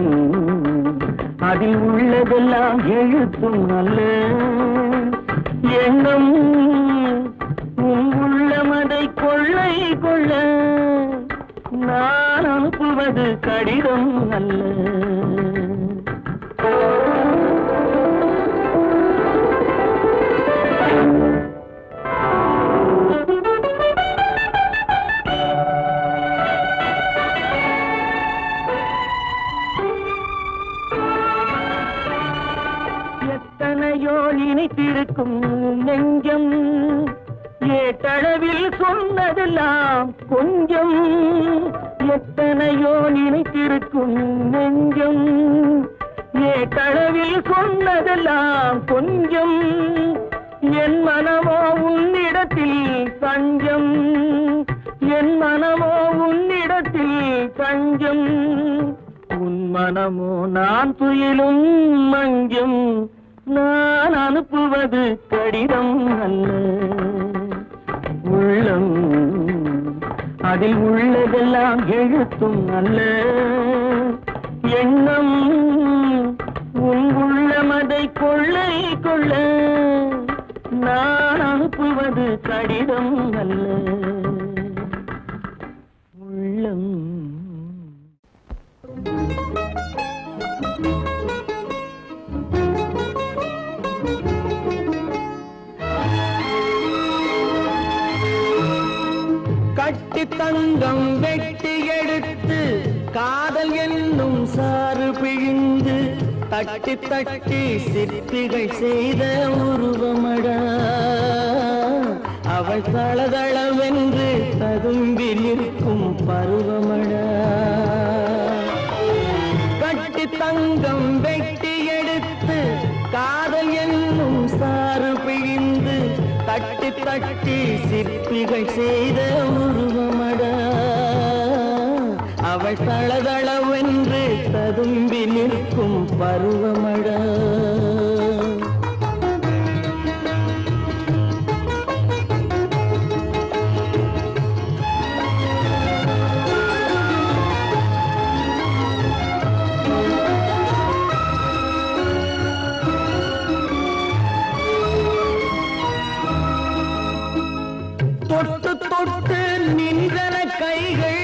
அதில் உள்ளதெல்லாம் எழுத்தும் அல்ல எண்ணம் உள்ளமதை கொள்ளை கொள்ள நான் அனுப்புவது கடிதம் அல்ல எத்தனையோ நினைத்திருக்கும் நெஞ்சம் ஏட்டளவில் சொன்னதெல்லாம் கொஞ்சம் எத்தனையோ நினைத்திருக்கும் நெஞ்சம் ஏட்டளவில் சொன்னதெல்லாம் கொஞ்சம் என் மனமோ உன்னிடத்தில் தஞ்சம் என் மனமோ உன்னிடத்தில் தஞ்சம் உன் மனமோ நான் துயிலும் மஞ்சம் நான் அனுப்புவது கடிதம் அல்ல உள்ளம் அதில் உள்ளதெல்லாம் எழுத்தும் அல்ல எண்ணம் உன் உள்ளமதை கொள்ளை கொள்ள நான் அனுப்புவது கடிதம் அல்ல உள்ளம் கட்டி தங்கம் வெட்டி எடுத்து காதல் என்னும் சாறு பிழிந்து தட்டி தட்டி சிற்பிகள் செய்த உருவமடா அவள் தளதளவென்று ததும்பி நிற்கும் பருவமடா கட்டி தங்கம் வெட்டி எடுத்து காதல் என்னும் சாறு பிழிந்து தட்டி தட்டி சிற்பிகள் செய்த உருவமடா அவள் தளதளவென்று ததும்பி நிற்கும் பருவமடா தொட்டு தொட்டு நின்றன கைகள்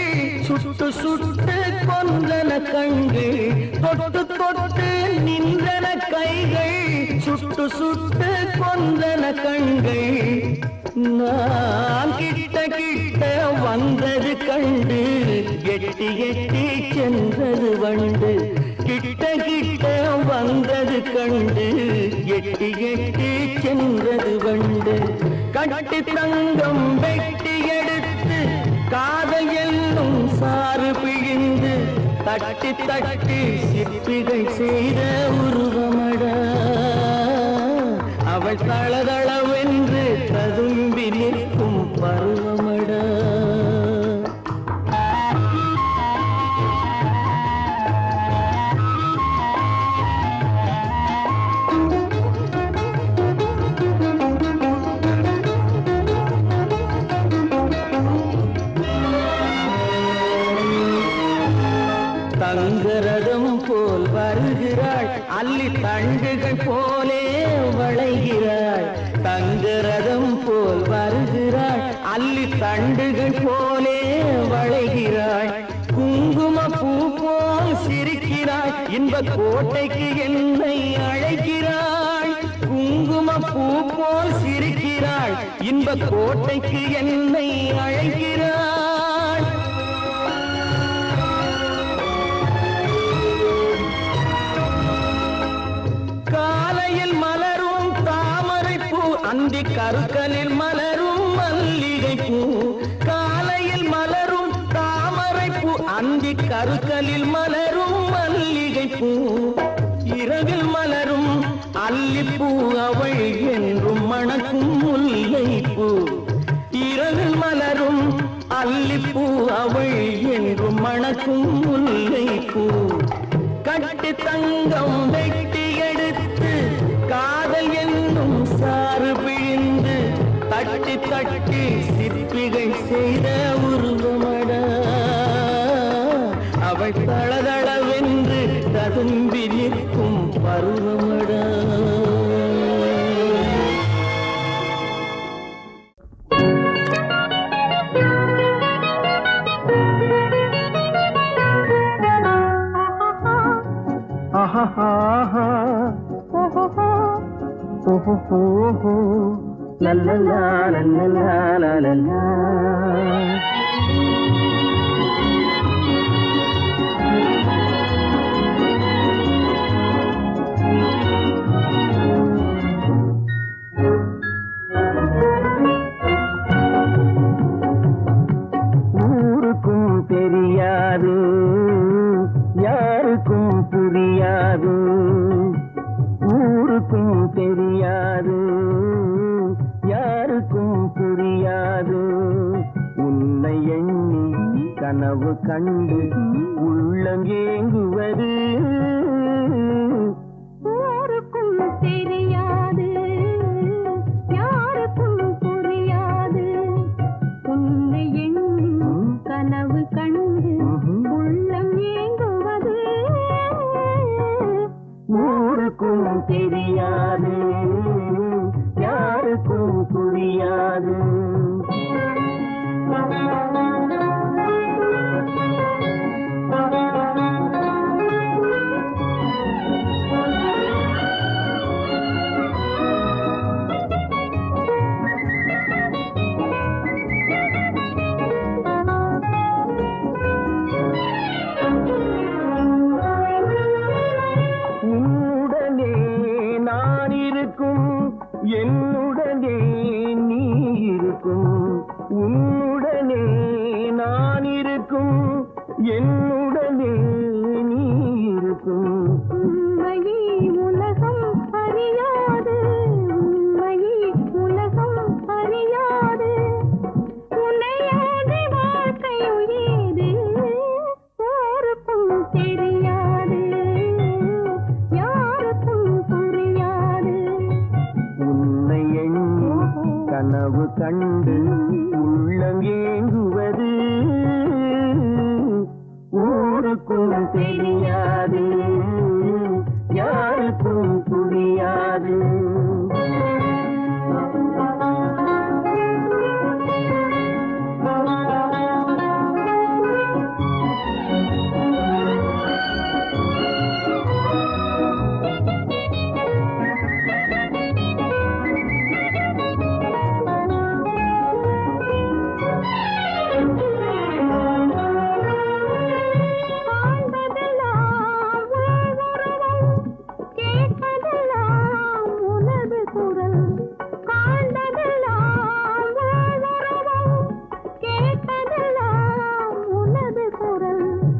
சுட்டு சுட்டு கொன்றன கண்கள் தொட்டு தொட்டு நின்றன கைகள் சுட்டு சுட்டு கொன்றன கண்கள் நான் கிட்ட கிட்ட வந்தது கண்டு எட்டி எட்டி சென்றது வண்டு கிட்ட கிட்ட வந்தது கண்டு எட்டி எட்டி சென்றது வண்டு கட்டி தங்கம் வெட்டி எடுத்து காதல் என்னும் சாறு பிழிந்து தட்டி தட்டி சிற்பிகள் செய்த உருவமடா அவள் தளதளவென்று ததும்பி நிற்கும் பருவமடா அல்லி தண்டுகள் போலே வளைகிறாள் தங்கரதம் போல் வருகிறாள் அல்லி தண்டுகள் போலே வளைகிறாள் குங்கும பூ போல் சிரிக்கிறாள் இன்ப கோட்டைக்கு என்னை அழைக்கிறாள் குங்கும பூ போல் சிரிக்கிறாள் இன்ப கோட்டைக்கு என்னை அழைக்கிறாள் காலையில் மலரும் தாமரை பூ அந்தி கருக்கலில் மலரும் மல்லிகை பூ காலையில் மலரும் தாமரை பூ அந்தி கருக்கலில் மலரும் மல்லிகை பூ இரவில் மலரும் அல்லிப்பூ அவள் என்றும் மணக்கும் முல்லை பூ இரவில் மலரும் அல்லிப்பூ அவள் என்றும் மணக்கும் முல்லை பூ கட்டி தங்கம் வெட்டி எடுத்து காதல் என்னும் சாறு பிழிந்து தட்டி தட்டி சிற்பிகள் செய்த உருவமட அவள் தளதளவென்று ததும்பி நிற்கும் பருவமட la la la la la la la la ஊருக்கும் தெரியாது யாருக்கும் புரியாது ஊருக்கும் தெரியாது யாருக்கும் புரியாது உன்னை எண்ணி கனவு கண்டு உள்ளம் ஏங்குவது ஊருக்கும் தெரியாது யாருக்கும் புரியாது உன்னை எண்ணி கனவு கண்டு உள்ளம் ஏங்குவது ஊருக்கும் தெரியாது யாருக்கும் புரியாது உன்னுடனே நான் இருக்கும் என்னுடனே நீ இருக்கும் உன்னுடனே நான் இருக்கும் என்னுடனே நீ இருக்கும் உண்மையை உலகம் அறியாது உண்மையை உலகம் அறியாது உன்னையாதி வாழ்க்கை உயேது யாருக்கும் தெரியாது யாருக்கும் புரியாது உன்னை எண்ணி கனவு கண்டு உள்ளம் ஏங்குவது ஊருக்கும் தெரியாது யாருக்கும் புரியாது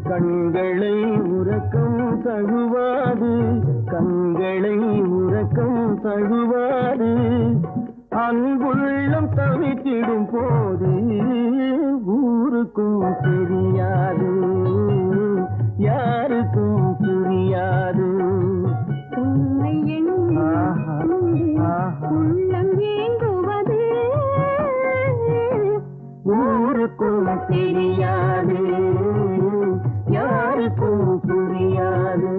கண்களை உறக்கம் தழுவாது கண்களை உறக்கம் தழுவாது அன்புள்ளம் தவித்திடும் போது ஊருக்கும் தெரியாது யாருக்கும் புரியாது உன்னை எண்ணி உள்ளம் ஏங்குவது ஊருக்கும் தெரியாது யாருக்கும் புரியாது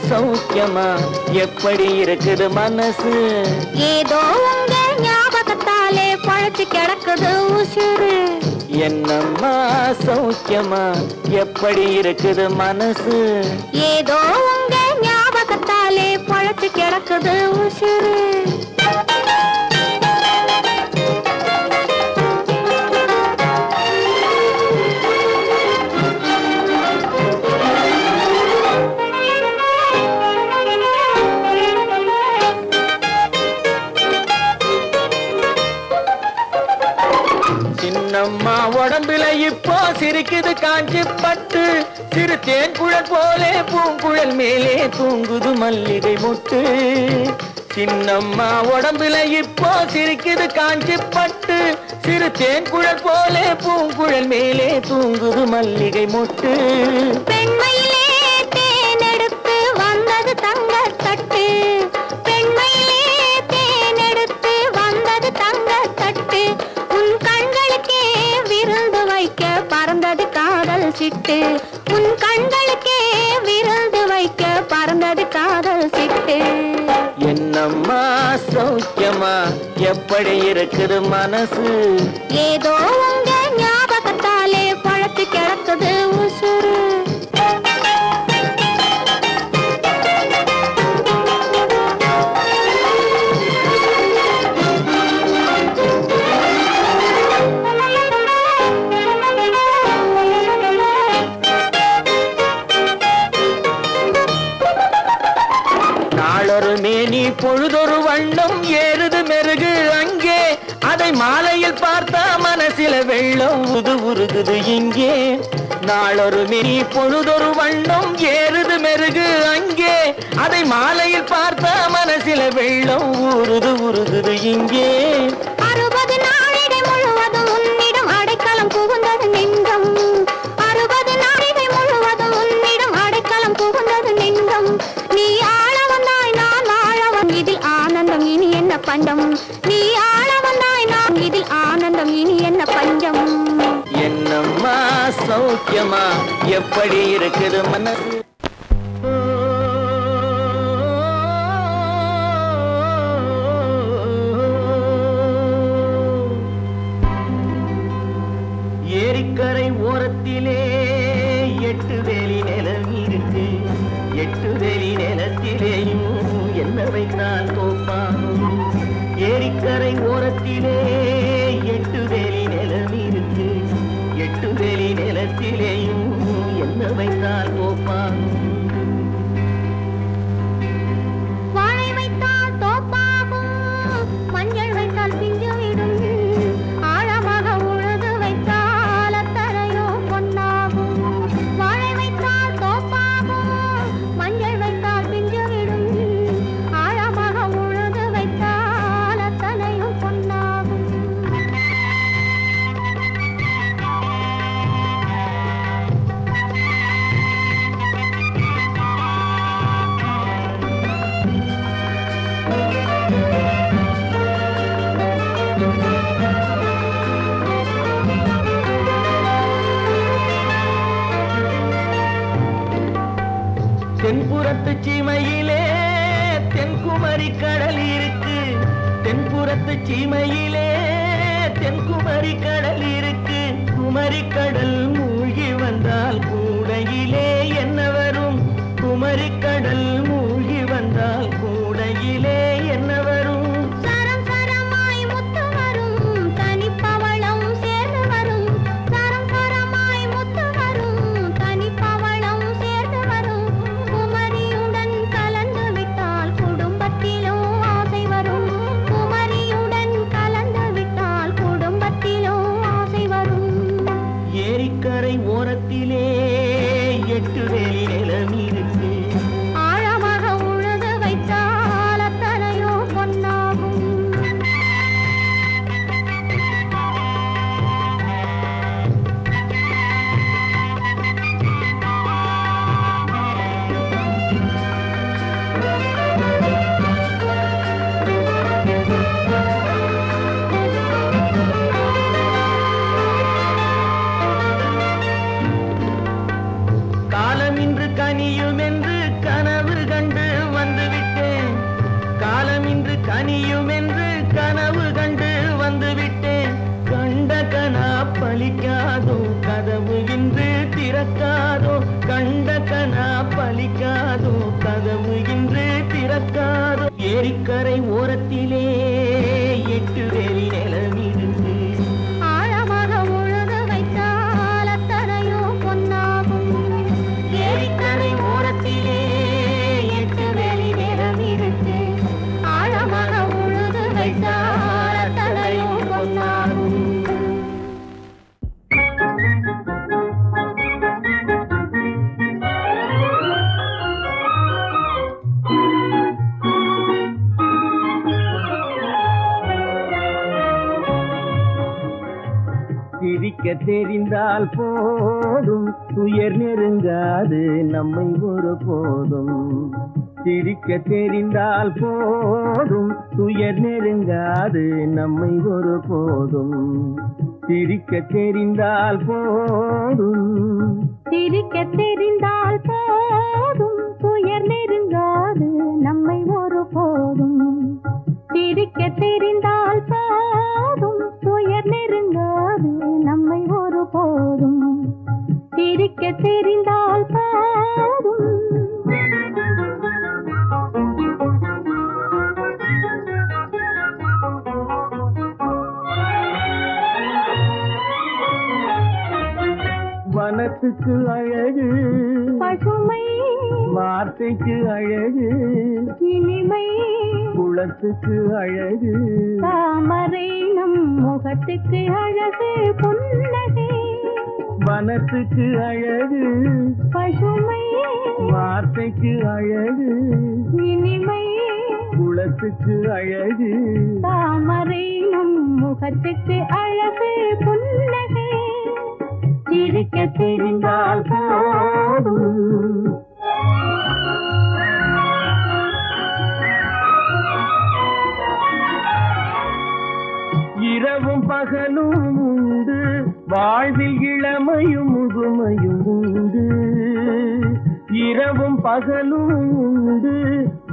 சௌக்கியமா எப்படி இருக்குது மனசு? ஏதோ உங்க ஞாபகத்தாலே பழச்சு கிடக்குது உசுறு. என்னம்மா சௌக்கியமா எப்படி இருக்குது மனசு? ஏதோ உங்க ஞாபகத்தாலே பழச்சு கிடக்குது உசுறு. சின்னம்மா உடம்புல இப்போ சிரிக்குது காஞ்சி பட்டு, சிறு தேன்குழல் போலே பூங்குழல் மேலே தூங்குது மல்லிகை முட்டு. சின்னம்மா உடம்புல இப்போ சிரிக்குது காஞ்சி பட்டு, சிறு தேன்குழல் போலே பூங்குழல் மேலே தூங்குது மல்லிகை முட்டு. பெண்மையிலே தேனெடுத்து வந்தது தங்க தட்டு, பெண்மையிலே தேனெடுத்து வந்தது தங்க தட்டு. உன் கண்களுக்கே விருந்து வைக்க பறந்தது காதல் சிட்டு, உன் கண்களுக்கே விருந்து வைக்க பறந்தது காதல் சிட்டு. என்னம்மா சௌக்கியமா எப்படி இருக்குது மனசு? ஏதோ உங்க ஞாபகத்தாலே பழத்து கிடக்குது உசுறு. நாளொரு மேனி பொழுதொரு வண்ணம் ஏறுது மெருகு அங்கே, அதை மாலையில் பார்த்தா மனசில வெள்ளம் உருகுது இங்கே. நாளொரு மேனி பொழுதொரு வண்ணம் ஏறுது மெருகு அங்கே, அதை மாலையில் பார்த்தா மனசில வெள்ளம் உருகுது இங்கே. 60 நாழிகை முழுவதும் உன்னிடம் அடைக்கலம் புகுந்தது நெஞ்சம், 60 நாழிகை முழுவதும் உன்னிடம் அடைக்கலம் புகுந்தது நெஞ்சம். நீ ஆள வந்தாய் நான் ஆழவன், இதில் ஆனந்தம் இனி என்ன பஞ்சம். நீ ஆள வந்தாய் நான் இதில் ஆனந்தம் இனி என்ன பஞ்சம். என்னம்மா சௌக்கியமா எப்படி இருக்குது மனசு? ஏரிக்கரை ஓரத்திலே 8 வேலி நிலம் இருக்கு, 8 வேலி நிலத்திலேயும் என்ன வைத்தால் தோப்பாகும். ஏரிக்கரை ஓரத்திலே 8 வேலி நிலம் இருக்கு, 8 வேலி நிலத்திலேயும் என்ன வைத்தால் தோப்பாகும். வாழை வைத்தால் தோப்பாகும், மஞ்சள் வைத்தால் பிஞ்சு விடும், ஆழமாக உழுது வைத்தால் அத்தனையோ பொன்னாகும். வாழை வைத்தால் தோப்பாகும், மஞ்சள் வைத்தால் பிஞ்சு விடும், ஆழமாக உழுது வைத்தால் அத்தனையோ பொன்னாகும். தென்புறத்து சீமையிலே தென்குமரி கடல் இருக்கு, தென்புறத்து சீமையிலே தென்குமரி கடல் இருக்கு. குமரி கடல் மூழ்கி வந்தால் கூடையிலே என்ன வரும்? குமரி கடல் மூழ்கி வந்தால் கூடையிலே என்ன வரும்? சரம் சரமாய் முத்து வரும், தனிப்பவளம் சேர்ந்து வரும். சரம் சரமாய் முத்து வரும், தனிப்பவளம் சேர்ந்து வரும். குமரியுடன் கலந்து விட்டால் குடும்பத்திலும் ஆசை வரும், குமரியுடன் கலந்து விட்டால் குடும்பத்திலும் ஆசை வரும். ஏரிக்க பலிக்காதோ கதவு இன்று திறக்காதோ கண்ட கனா பலிக்காதோ கதவு இன்று திறக்காதோ ஏரிக்கரை ஓரத்திலே 8 வேலி நிலமிருந்து ஆழமாக உழுது வைத்தால் அத்தனையோ பொன்னாகும் ஏரிக்கரை ஓரத்திலே 8 வேலி நிலமிருந்து ஆழமாக உழுது வைத்தால் அத்தனையோ பொன்னாகும் சிரிக்க தெரிந்தால் போதும் துயர் நெருங்காது நம்மை ஒரு போதும் சிரிக்க தெரிந்தால் போதும் துயர் நெருங்காது நம்மை ஒரு போதும் சிரிக்க தெரிந்தால் போதும் சிரிக்க தெரிந்தால் போதும் துயர் நெருங்காது நம்மை ஒரு போதும் சிரிக்க தெரிந்தால் போதும் துயர் நெருங்காது நம்மை ஒரு போதும் சிரிக்க தெரிந்தால் போதும் வனத்துக்கு அழகு பசுமை வார்த்தைக்கு அழகு இனிமை குளத்துக்கு அழகு தாமரை நம் முகத்துக்கு அழகு புன்னகை வனத்துக்கு அழகு பசுமை வார்த்தைக்கு அழகு இனிமை குளத்துக்கு அழகு தாமரை நம் முகத்துக்கு அழகு புன்னகை சிரிக்க தெரிந்தால் போதும் இரவும் பகலும் உண்டு வாழ்வில் இளமையும் முதுமையும் உண்டு இரவும் பகலும் உண்டு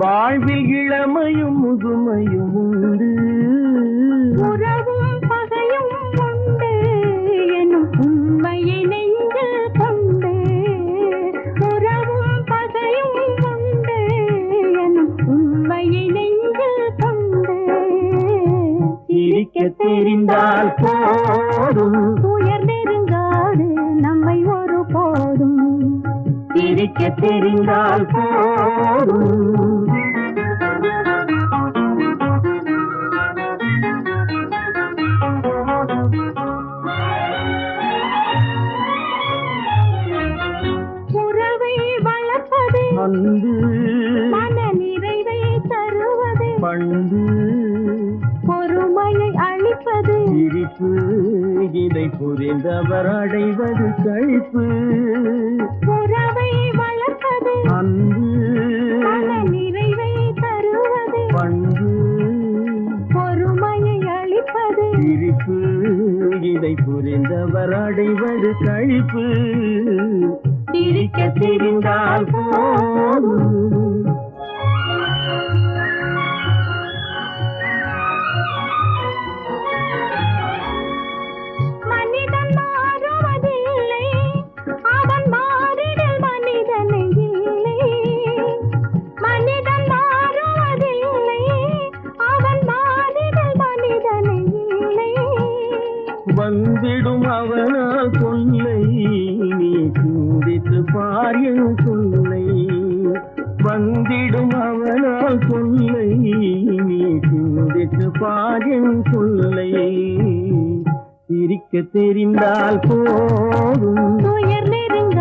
வாழ்வில் இளமையும் முதுமையும் உண்டு உறவும் பகையும் உண்டு எனும் உண்மையை நெஞ்சில் கொண்டு உறவும் பகையும் உண்டு எனும் உண்மையை நெஞ்சில் கொண்டு சிரிக்க தெரிந்தால் போதும் துயர் நெருங்காது நம்மை ஒரு போதும் சிரிக்க தெரிந்தால் போதும் உறவை வளர்ப்பது அன்பு மன நிறைவை தருவது பண்பு பொறுமையை அளிப்பது சிரிப்பு இதை புரிந்தவர் அடைவது கழிப்பு உறவை வளர்ப்பது அன்பு மன நிறைவை தருவது பண்பு பொறுமையை அளிப்பது சிரிப்பு இதை புரிந்தவர் அடைவது கழிப்பு சிரிக்க தெரிந்தால் போதும் மனிதன் மாறுவதில்லை அவன் மாறிடல் மனிதனை இல்லை மனிதன் மாறுவதில்லை அவன் மாறிடல் மனிதனை இல்லை வந்திடும் அவனால் சொல்லை நீ சிந்தித்து பார் என் சொல்லை வந்திடும் அவனால் சொல்லை நீ சிந்தித்து பார் என் சொல்லை சிரிக்க தெரிந்தால் போதும் துயர் நெருங்க